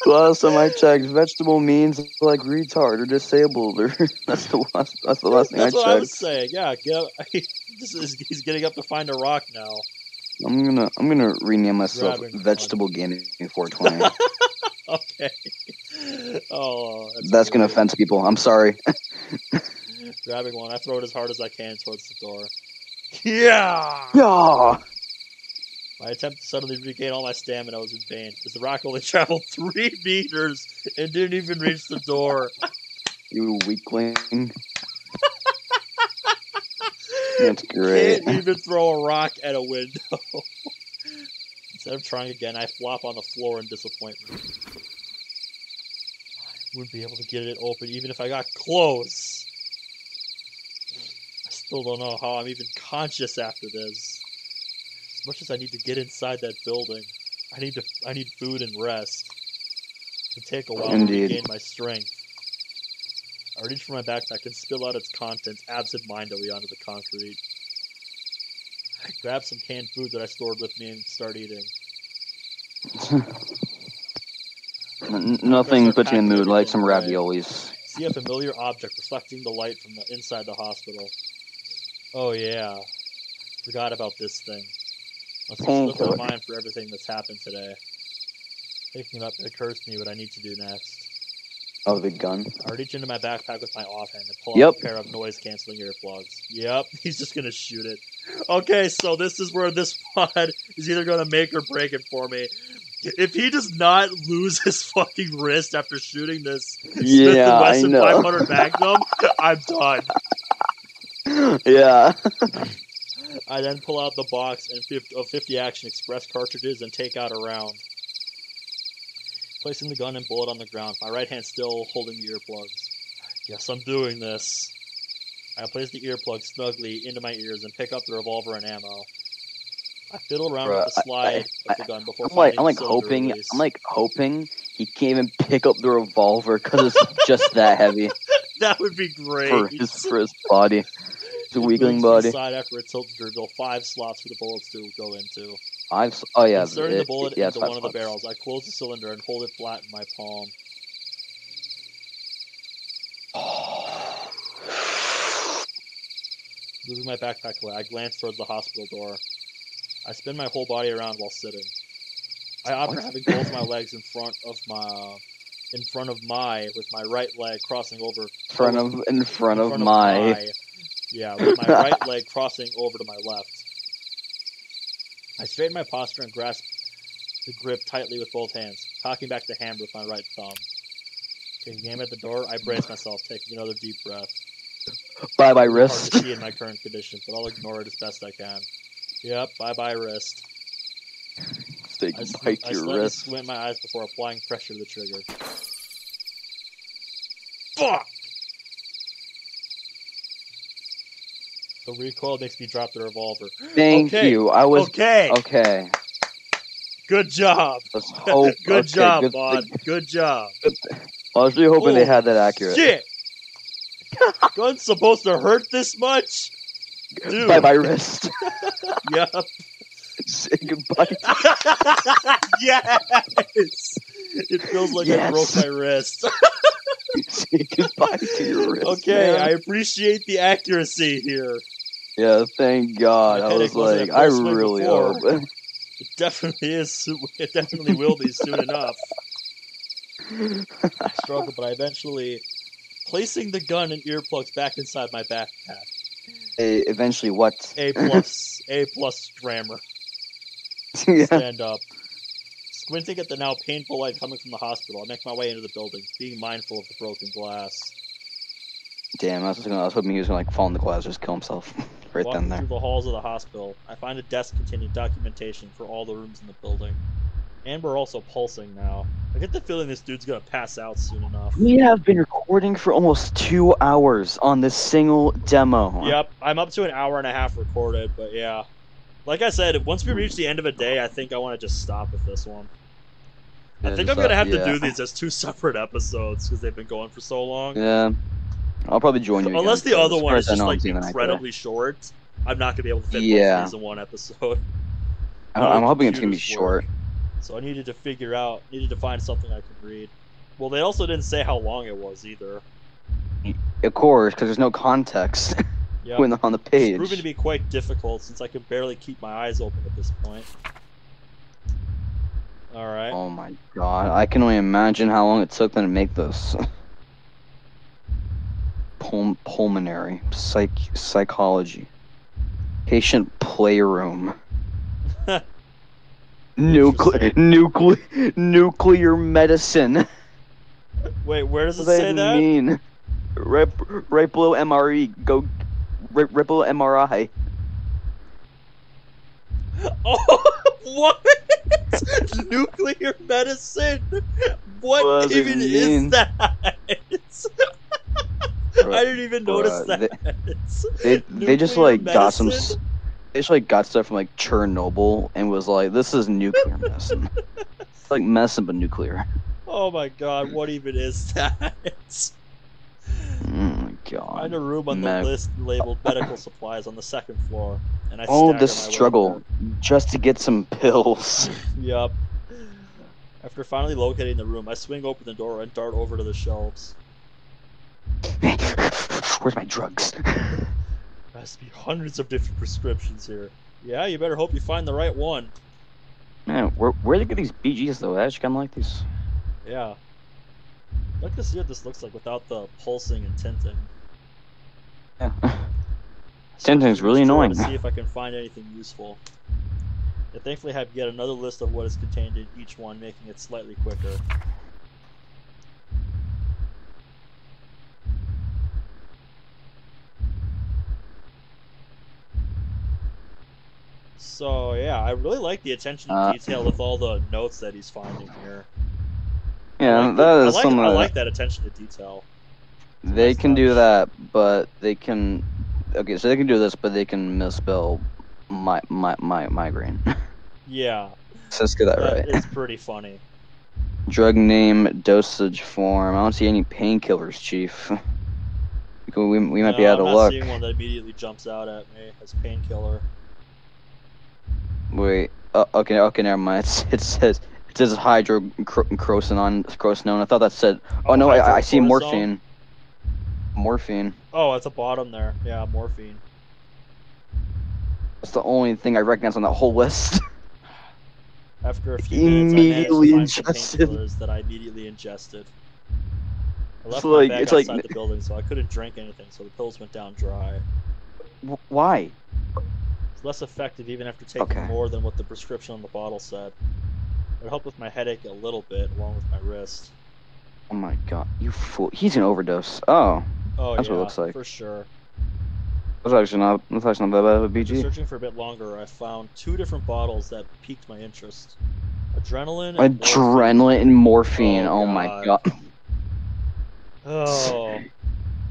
Last time I checked, vegetable means like retard or disabled, or that's the last thing I checked. That's what I was saying. Yeah, he's getting up to find a rock now. I'm gonna rename myself Vegetable Gaming 420. Okay. Oh, that's gonna offend people. I'm sorry. Grabbing one, I throw it as hard as I can towards the door. Yeah! Yeah! My attempt to suddenly regain all my stamina was in vain, as the rock only traveled 3 meters and didn't even reach the door. You weakling. That's great. Can't even throw a rock at a window. Instead of trying again, I flop on the floor in disappointment. I wouldn't be able to get it open even if I got close. I still don't know how I'm even conscious after this. As much as I need to get inside that building, I need food and rest. It can take a while to regain my strength. I reach for my backpack and spill out its contents absent-mindedly onto the concrete. I grab some canned food that I stored with me and start eating. Nothing puts me in the mood like some raviolis. See a familiar object reflecting the light from inside the hospital. Oh yeah. Forgot about this thing. Must have slipped my mind for everything that's happened today. Picking it up, it occurs to me what I need to do next. Oh, the gun? I reach into my backpack with my offhand and pull out a pair of noise-canceling earplugs. Yep, he's just gonna shoot it. Okay, so this is where this mod is either gonna make or break it for me. If he does not lose his fucking wrist after shooting this Smith & Wesson 500 Magnum, I'm done. Yeah. I then pull out the box of 50 Action Express cartridges and take out a round. Placing the gun and bullet on the ground, my right hand still holding the earplugs. Yes, I'm doing this. I place the earplugs snugly into my ears and pick up the revolver and ammo. I fiddle around with the slide of the gun before finding the cylinder release. I'm hoping he can't even pick up the revolver because it's just that heavy. That would be great. For his body. It's a weakling body. Side after it tilted to reveal 5 slots for the bullets to go into. Oh yeah. Inserting the bullet into one of the barrels, I close the cylinder and hold it flat in my palm. Moving my backpack away, I glance towards the hospital door. I spin my whole body around while sitting. I opt for having both my legs in front of my, with my right leg crossing over. In front of my. Yeah, with my right leg crossing over to my left. I straighten my posture and grasp the grip tightly with both hands, cocking back the hammer with my right thumb. Taking aim at the door, I brace myself, taking another deep breath. Bye-bye Really wrist. hard to see in my current condition, but I'll ignore it as best I can. Yep, bye-bye wrist. Say goodbye to your slightly wrist. squint my eyes before applying pressure to the trigger. Fuck! The recoil makes me drop the revolver. Thank you. I was okay. Okay. Good job. Let's hope. Good job, good Bod. Good job. I was really hoping they had that accurate. Shit! Gun's supposed to hurt this much? Dude. Bye-bye wrist. Yep. Say goodbye. Yes! It feels like I broke my wrist. Say goodbye to your wrist. Okay, man. I appreciate the accuracy here. Yeah, thank God. I was like, I really hope. It definitely is. It definitely will be soon enough. I struggle, but I eventually placing the gun and earplugs back inside my backpack. Eventually, what? A plus grammar. Yeah. Stand up. Squinting at the now painful light coming from the hospital, I make my way into the building, being mindful of the broken glass. Damn, I was hoping he was gonna like fall in the glass, just kill himself right Walking then there. through the halls of the hospital, I find a desk containing documentation for all the rooms in the building. And we're also pulsing now. I get the feeling this dude's gonna pass out soon enough. We have been recording for almost 2 hours on this single demo. Yep, I'm up to an hour and a half recorded, but yeah. Like I said, once we reach the end of a day, I think I want to just stop with this one. I think I'm going to have to do these as 2 separate episodes, because they've been going for so long. Yeah. I'll probably join you Unless again, the other one is just like incredibly incredibly short, I'm not going to be able to fit both of these in one episode. I'm hoping it's going to be short. So I needed to find something I could read. Well, they also didn't say how long it was either. Of course, because there's no context when on the page. It's proven to be quite difficult since I can barely keep my eyes open at this point. Alright. Oh my god, I can only imagine how long it took them to make this. Pulmonary, psychology, patient playroom, nuclear medicine. Wait, where does it What say that? Mean? Right below MRE. Go right below MRI. Oh, what? Nuclear medicine? What even is that? I didn't even notice that. They just like got some. They just like got stuff from like Chernobyl and was like, "This is nuclear medicine." It's like medicine but nuclear. Oh my god, what even is that? Oh my god. Find a room on the list labeled medical supplies on the 2nd floor, and I the struggle just to get some pills. Yup. After finally locating the room, I swing open the door and dart over to the shelves. Where's my drugs? There has to be hundreds of different prescriptions here. Yeah, you better hope you find the right one. Man, where they get these BGs though? I actually kind of like these. Yeah. I'd like to see what this looks like without the pulsing and tinting. Yeah. Tinting's really annoying. To see if I can find anything useful. I thankfully have yet another list of what is contained in each one, making it slightly quicker. So yeah, I really like the attention to detail with all the notes that he's finding here. Yeah, I like that attention to detail. They can do that, but they can. Okay, so they can do this, but they can misspell migraine. Yeah. So let's get that right. It's pretty funny. Drug name, dosage form. I don't see any painkillers, Chief. We might be out of luck. I'm not seeing one that immediately jumps out at me as painkiller. Wait. Okay, never mind. It says hydrocrocinone. I thought that said. Oh no, I see morphine. Morphine. Oh, at the bottom there. Yeah, morphine. That's the only thing I recognize on that whole list. After a few minutes, I managed to find some Ingested. painkillers that I immediately ingested. I left It's my like- bag it's like- outside the building, so I couldn't drink anything, so the pills went down dry. Why? It's less effective even after taking more than what the prescription on the bottle said. It helped with my headache a little bit, along with my wrist. Oh my god, you fool! He's an overdose. Oh, Oh that's yeah, what it looks like. for sure. That's actually not that bad of a After BG. searching for a bit longer, I found 2 different bottles that piqued my interest. Adrenaline and morphine. Adrenaline and morphine. Oh, Oh my god. Oh.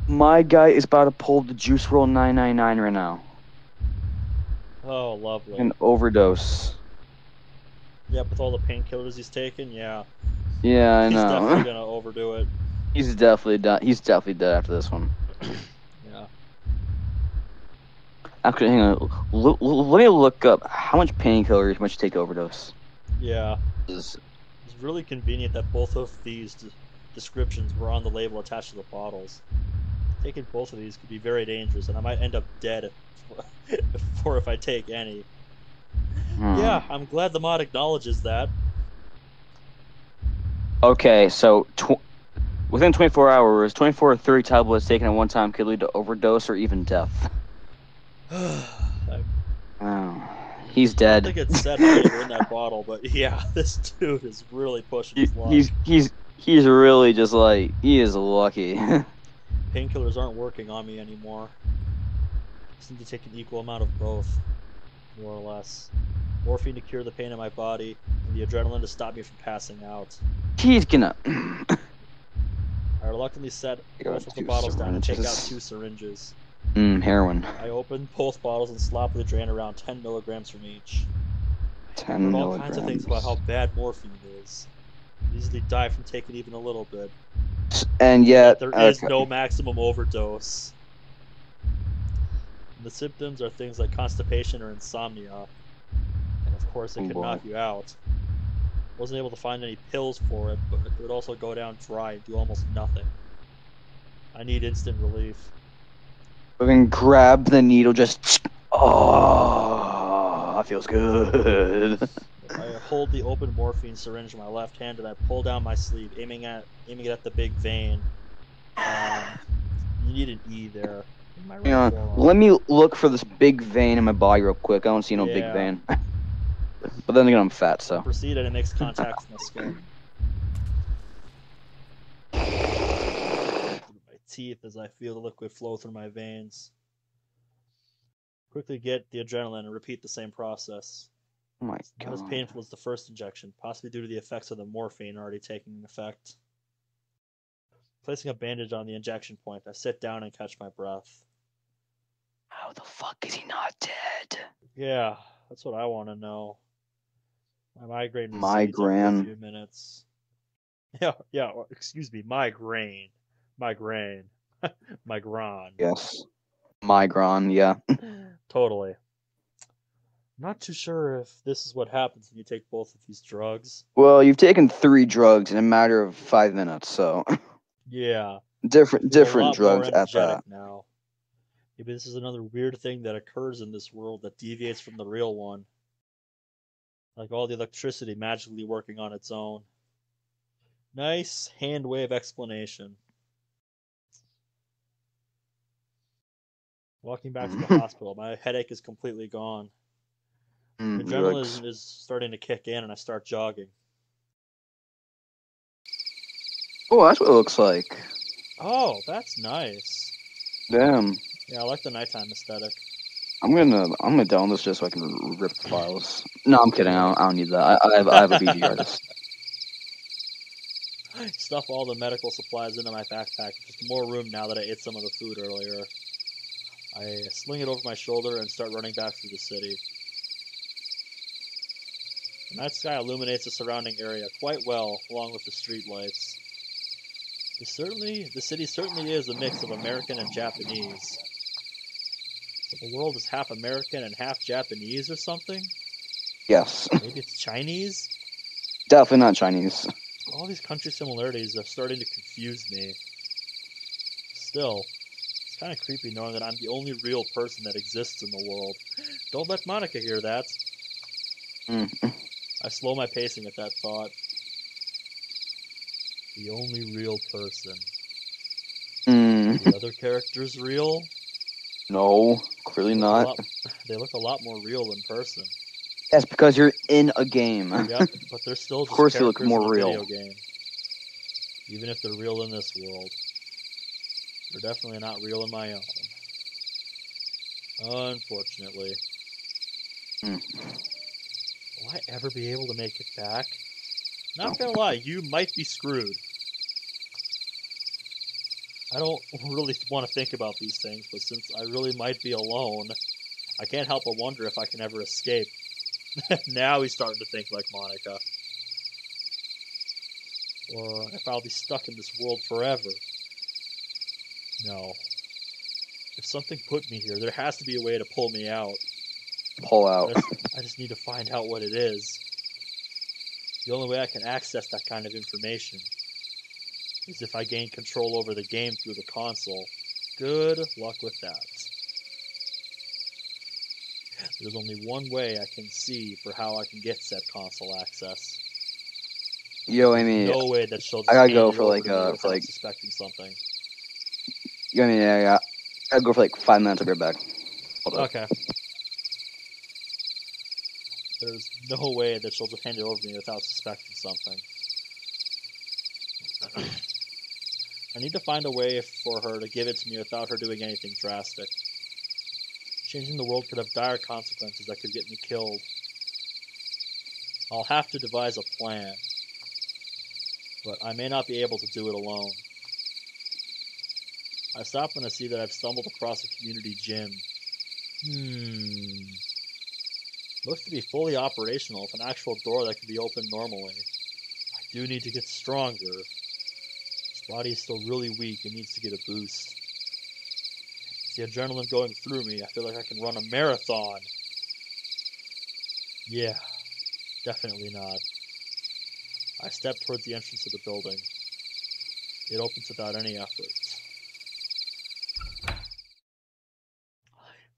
My guy is about to pull the Juice Roll 999 right now. Oh, lovely. An overdose. Yep, with all the painkillers he's taken, yeah. Yeah, I He's know. definitely gonna overdo it. He's definitely done. He's definitely dead after this one. Yeah. Actually, hang on. Let me look up how much painkillers must you take to overdose. Yeah. This- It's really convenient that both of these descriptions were on the label attached to the bottles. Taking both of these could be very dangerous, and I might end up dead if I take any. Yeah, I'm glad the mod acknowledges that. Okay, so within 24 hours, 24 or 30 tablets taken at one time could lead to overdose or even death. Oh, he's I dead. don't think it said how many were in that bottle, but yeah, this dude is really pushing his luck. He's really just like, he is lucky. Painkillers aren't working on me anymore. Just need to take an equal amount of both, more or less. Morphine to cure the pain in my body, and the adrenaline to stop me from passing out. He's gonna. I reluctantly set both of the bottles down and take out 2 syringes. Heroin. I opened both bottles and sloppily drained around 10 milligrams from each. 10 I heard milligrams. all kinds of things about how bad morphine is. You easily die from taking even a little bit. And yet, there is no maximum overdose. The symptoms are things like constipation or insomnia. And of course it can knock you out. Wasn't able to find any pills for it, but it would also go down dry and do almost nothing. I need instant relief. Then grab the needle, just. Oh, that feels good. I hold the open morphine syringe in my left hand and I pull down my sleeve, aiming it at the big vein. You need an E there. In my right Hang on, forearm. let me look for this big vein in my body real quick. I don't see no big vein. But then again, I'm fat, so. I proceed and it makes contact with my skin. Through my teeth as I feel the liquid flow through my veins. Quickly get the adrenaline and repeat the same process. Oh my It's not as god. painful as the first injection, possibly due to the effects of the morphine already taking effect. Placing a bandage on the injection point, I sit down and catch my breath. How the fuck is he not dead? Yeah, that's what I want to know. My migraine recedes Migraine. after a few minutes. Yeah, excuse me, migraine. Migraine. Migraine. Yes. Migraine, yeah. Totally. Not too sure if this is what happens when you take both of these drugs. Well, you've taken 3 drugs in a matter of 5 minutes, so. Yeah. different a lot drugs more at that. energetic now. Maybe this is another weird thing that occurs in this world that deviates from the real one. Like all the electricity magically working on its own. Nice hand wave explanation. Walking back to the hospital, my headache is completely gone. The adrenaline is starting to kick in and I start jogging. Oh, that's what it looks like. Oh, that's nice. Damn. Yeah, I like the nighttime aesthetic. I'm gonna download this just so I can rip the files. No, I'm kidding. I don't need that. I have a BG artist. Stuff all the medical supplies into my backpack. Just more room now that I ate some of the food earlier. I sling it over my shoulder and start running back through the city. The night sky illuminates the surrounding area quite well, along with the street lights. The city certainly is a mix of American and Japanese. So the world is half American and half Japanese or something? Yes. Maybe it's Chinese? Definitely not Chinese. All these country similarities are starting to confuse me. Still, it's kind of creepy knowing that I'm the only real person that exists in the world. Don't let Monica hear that. I slow my pacing at that thought. The only real person. The other characters real? No, clearly not. They look a lot more real in person. That's because you're in a game. Yep, but they're still just of course, they look characters in more a real. video game. Even if they're real in this world. They're definitely not real in my own. Unfortunately. Will I ever be able to make it back? Not gonna lie, you might be screwed. I don't really want to think about these things, but since I really might be alone, I can't help but wonder if I can ever escape. Now he's starting to think like Monica. Or if I'll be stuck in this world forever. No. If something put me here, there has to be a way to pull me out. Pull out. I just need to find out what it is. The only way I can access that kind of information is if I gain control over the game through the console. Good luck with that. There's only one way I can see for how I can get said console access. Yo, Amy. No way that she'll just I gotta hand go it for over like to me for without like. suspecting something. Yeah. I'll go for like 5 minutes. I'll be right back. Hold up. Okay. There's no way that she'll just hand it over to me without suspecting something. I need to find a way for her to give it to me without her doing anything drastic. Changing the world could have dire consequences that could get me killed. I'll have to devise a plan. But I may not be able to do it alone. I stop when I see that I've stumbled across a community gym. Looks to be fully operational with an actual door that can be opened normally. I do need to get stronger. This body is still really weak and needs to get a boost. With the adrenaline going through me, I feel like I can run a marathon. Yeah, definitely not. I step towards the entrance of the building. It opens without any effort.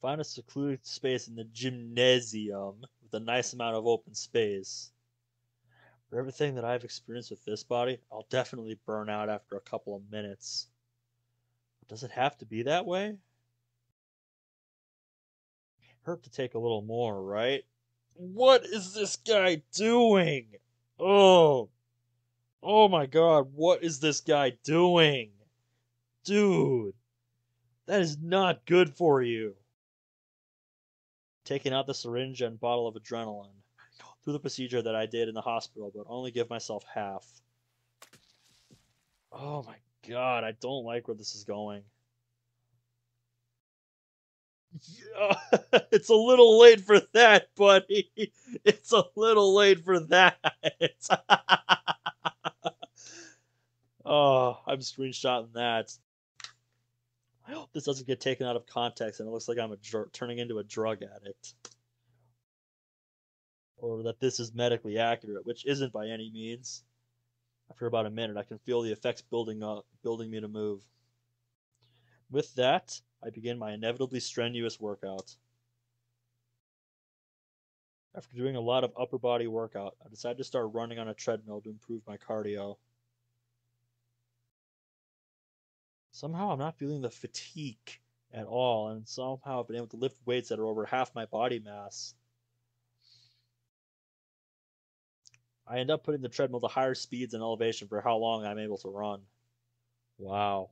Find a secluded space in the gymnasium with a nice amount of open space. For everything that I've experienced with this body, I'll definitely burn out after a couple of minutes. But does it have to be that way? Hurt to take a little more, right? What is this guy doing? Oh my god, what is this guy doing? Dude, that is not good for you. Taking out the syringe and bottle of adrenaline. Through the procedure that I did in the hospital, but only give myself half. Oh my god, I don't like where this is going. Yeah, it's a little late for that, buddy. It's a little late for that. Oh, I'm screenshotting that. I hope this doesn't get taken out of context and it looks like I'm turning into a drug addict. Or that this is medically accurate, which isn't by any means. After about a minute, I can feel the effects building me to move. With that, I begin my inevitably strenuous workout. After doing a lot of upper body workout, I decided to start running on a treadmill to improve my cardio. Somehow I'm not feeling the fatigue at all, and somehow I've been able to lift weights that are over half my body mass. I end up putting the treadmill to higher speeds and elevation for how long I'm able to run. Wow.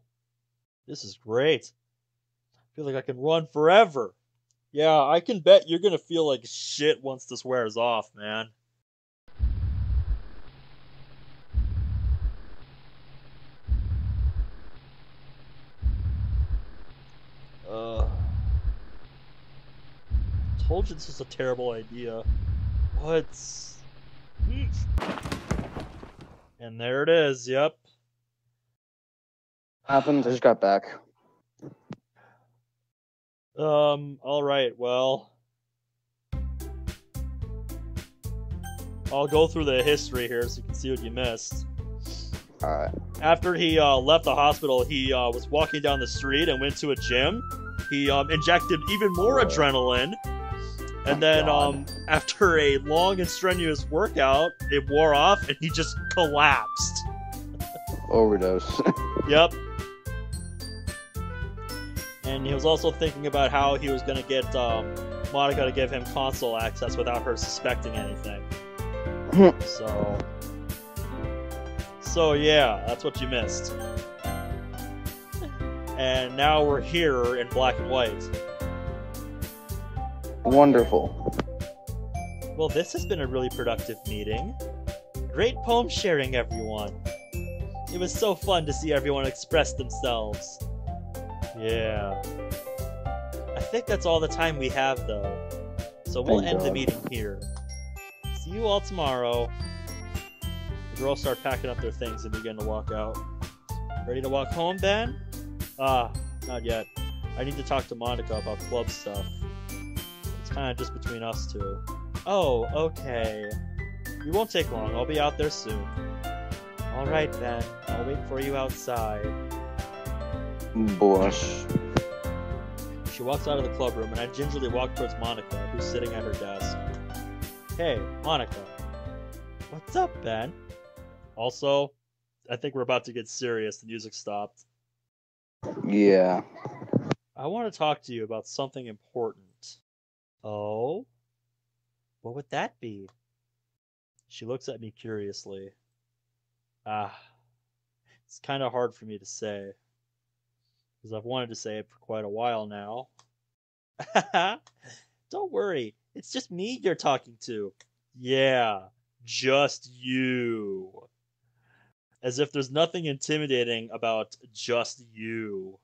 This is great. I feel like I can run forever. Yeah, I can bet you're gonna feel like shit once this wears off, man. Told you this was a terrible idea. What? And there it is, yep. Happened? I just got back. Alright, well. I'll go through the history here so you can see what you missed. Alright. After he left the hospital, he was walking down the street and went to a gym. He injected even more adrenaline. And then after a long and strenuous workout, it wore off and he just collapsed. Overdose. Yep. And he was also thinking about how he was going to get Monica to give him console access without her suspecting anything. So yeah, that's what you missed. And now we're here in black and white. Wonderful. Well, this has been a really productive meeting. Great poem sharing, everyone. It was so fun to see everyone express themselves. Yeah. I think that's all the time we have, though. So we'll end the meeting here. See you all tomorrow. The girls start packing up their things and begin to walk out. Ready to walk home, Ben? Not yet. I need to talk to Monica about club stuff. It's kind of just between us two. Oh, okay. We won't take long. I'll be out there soon. Alright then. I'll wait for you outside. Bush. She walks out of the club room and I gingerly walk towards Monica, who's sitting at her desk. Hey, Monica. What's up, Ben? Also, I think we're about to get serious. The music stopped. Yeah. I want to talk to you about something important. Oh? What would that be? She looks at me curiously. It's kind of hard for me to say. Because I've wanted to say it for quite a while now. Don't worry, it's just me you're talking to. Yeah, just you. As if there's nothing intimidating about just you.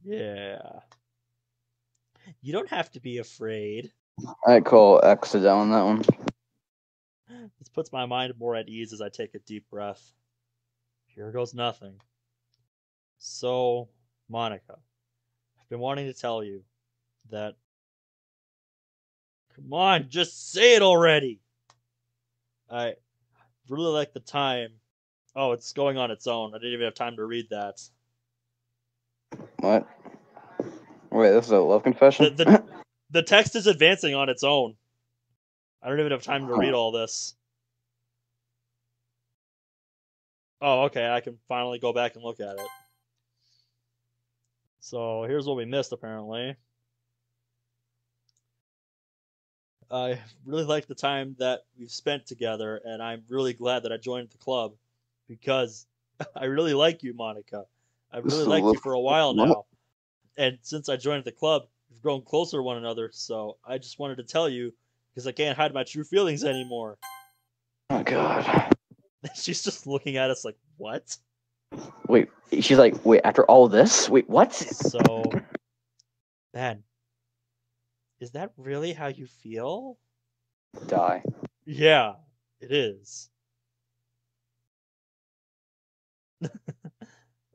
Yeah. You don't have to be afraid. I call exit on that one. This puts my mind more at ease as I take a deep breath. Here goes nothing. So, Monica, I've been wanting to tell you that... Come on, just say it already! I really like the time... Oh, it's going on its own. I didn't even have time to read that. What? Wait, this is a love confession? The text is advancing on its own. I don't even have time to read all this. Oh, okay, I can finally go back and look at it. So, here's what we missed, apparently. I really like the time that we've spent together, and I'm really glad that I joined the club, because I really like you, Monica. I've really liked you for a while now. And since I joined the club, we've grown closer to one another, so I just wanted to tell you, because I can't hide my true feelings anymore. Oh, God. She's just looking at us like, what? Wait, she's like, wait, after all this? Wait, what? So, Ben, is that really how you feel? Die. Yeah, it is.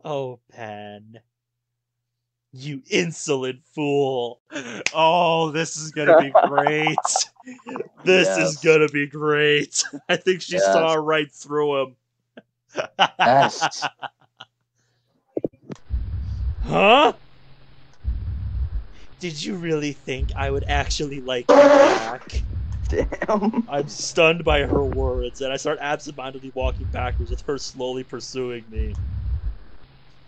Oh, Ben. You insolent fool. Oh, this is gonna be great. This is gonna be great. I think she saw right through him. Yes. Huh? Did you really think I would actually like you back? Damn. I'm stunned by her words, and I start absentmindedly walking backwards with her slowly pursuing me.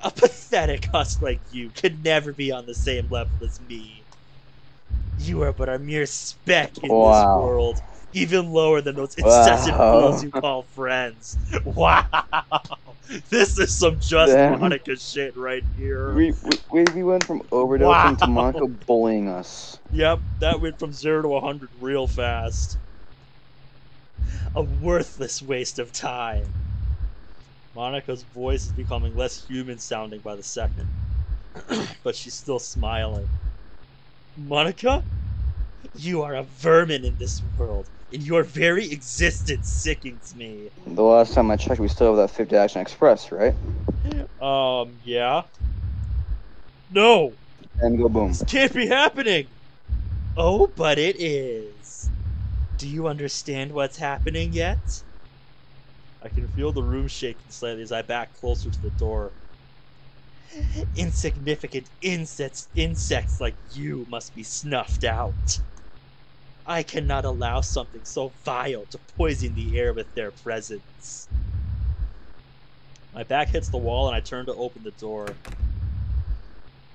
A pathetic husk like you could never be on the same level as me. You are but a mere speck in this world, even lower than those incessant fools you call friends. Wow! This is some just Monica shit right here. We went from overdosing to Monica bullying us. Yep, that went from 0 to 100 real fast. A worthless waste of time. Monica's voice is becoming less human-sounding by the second. But she's still smiling. Monica? You are a vermin in this world, and your very existence sickens me. The last time I checked, we still have that 50 Action Express, right? Yeah. No! And go boom. This can't be happening! Oh, but it is. Do you understand what's happening yet? I can feel the room shaking slightly as I back closer to the door. Insignificant insects like you must be snuffed out. I cannot allow something so vile to poison the air with their presence. My back hits the wall and I turn to open the door.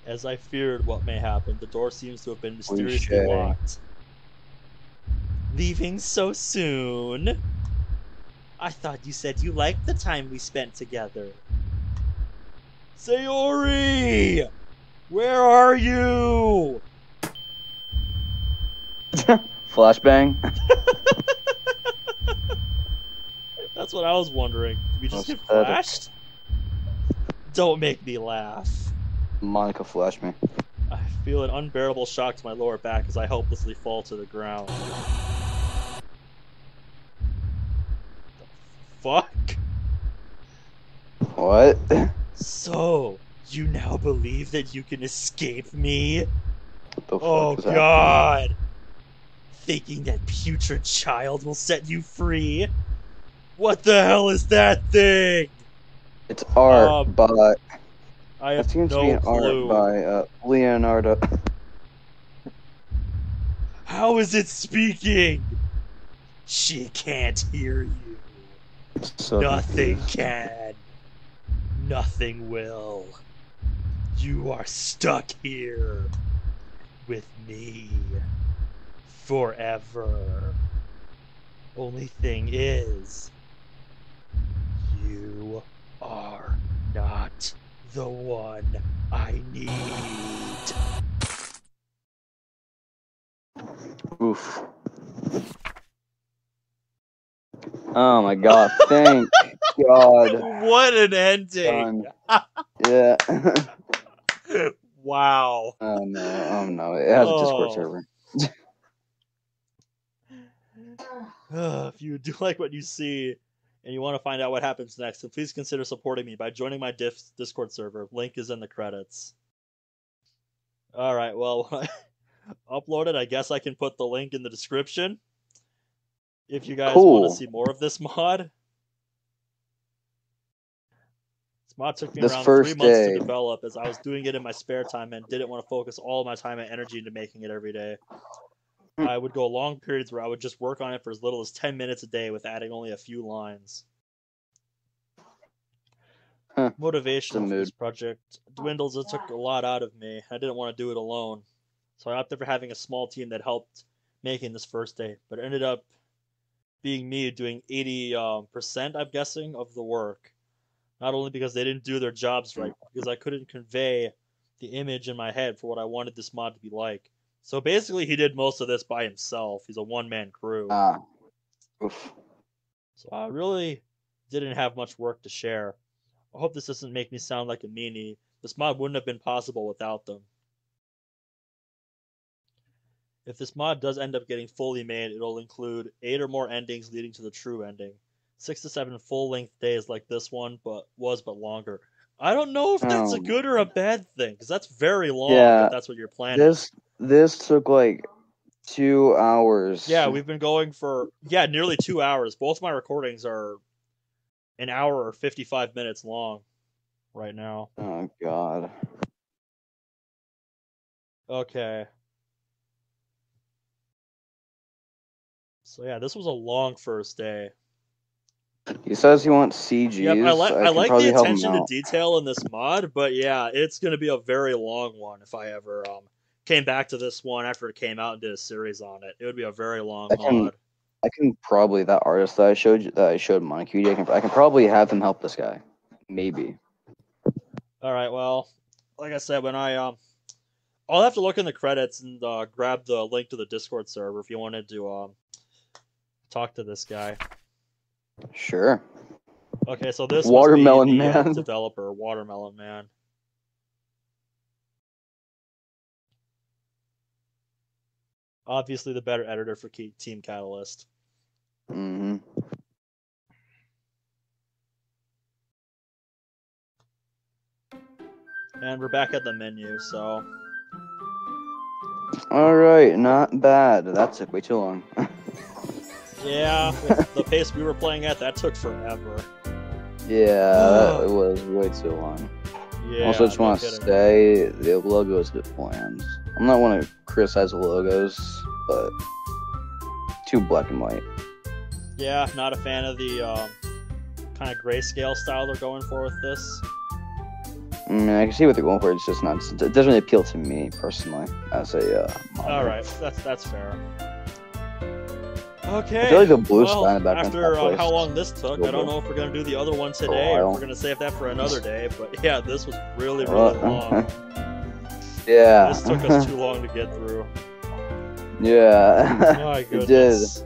As I feared what may happen, the door seems to have been mysteriously locked. Leaving so soon? I thought you said you liked the time we spent together. Sayori! Where are you? Flashbang. That's what I was wondering. Did we just get flashed? Don't make me laugh. Monica flashed me. I feel an unbearable shock to my lower back as I helplessly fall to the ground. Fuck? What? So, you now believe that you can escape me? What the fuck Oh is that? God! Thinking that putrid child will set you free? What the hell is that thing? It's art by. I have It seems no to be an clue. art by Leonardo. How is it speaking? She can't hear you. So Nothing confused. can. Nothing will. You are stuck here with me forever. Only thing is, you are not the one I need. Oof. Oh my god, thank God. What an ending! Yeah. Wow. Oh no, it has a Discord server. If you do like what you see and you want to find out what happens next, then please consider supporting me by joining my Discord server. Link is in the credits. Alright, well, when I upload it, I guess I can put the link in the description. If you guys want to see more of this mod. This mod took me around 3 months to develop as I was doing it in my spare time and didn't want to focus all my time and energy into making it every day. I would go long periods where I would just work on it for as little as 10 minutes a day with adding only a few lines. Motivation for this project dwindles. It took a lot out of me. I didn't want to do it alone. So I opted for having a small team that helped making this first day. But it ended up being me doing 80%, I'm guessing, of the work. Not only because they didn't do their jobs right, because I couldn't convey the image in my head for what I wanted this mod to be like. So basically, he did most of this by himself. He's a one-man crew. Oof. So I really didn't have much work to share. I hope this doesn't make me sound like a meanie. This mod wouldn't have been possible without them. If this mod does end up getting fully made, it'll include 8 or more endings leading to the true ending. 6 to 7 full-length days like this one, but longer. I don't know if that's a good or a bad thing, because that's very long if that's what you're planning. This took like 2 hours. Yeah, we've been going for nearly 2 hours. Both my recordings are an hour or 55 minutes long right now. Oh God. Okay. So yeah, this was a long first day. He says he wants CGs. Yep, I like the attention to detail in this mod, but yeah, it's going to be a very long one if I ever came back to this one after it came out and did a series on it. It would be a very long mod. I can probably, that artist that I showed Monkey, I can probably have him help this guy. Maybe. Alright, well, like I said, when I'll have to look in the credits and grab the link to the Discord server if you wanted to talk to this guy. Sure. Okay, so this Watermelon must be the Man. developer, Watermelon Man. Obviously the better editor for Team Catalyst. Mm-hmm. And we're back at the menu, so... Alright, not bad. That took way too long. Yeah, with the pace we were playing at, that took forever. Yeah, it was way too long. Yeah, Also, just no want to kidding. say the logo is a bit bland. I'm not want to criticize the logos, but too black and white. Yeah, not a fan of the kind of grayscale style they're going for with this. I mean, I can see what they're going for. It's just not. It doesn't really appeal to me personally as a. Model. All right, that's fair. Okay. I feel like the blue well, spine in the background. after how long this took, I don't know if we're gonna do the other one today or if we're gonna save that for another day. But yeah, this was really long. Yeah. This took us too long to get through. Yeah. My It goodness.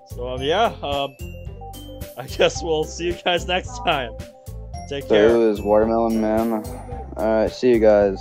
So yeah, I guess we'll see you guys next time. Take So care. it was Watermelon Man. Alright, see you guys.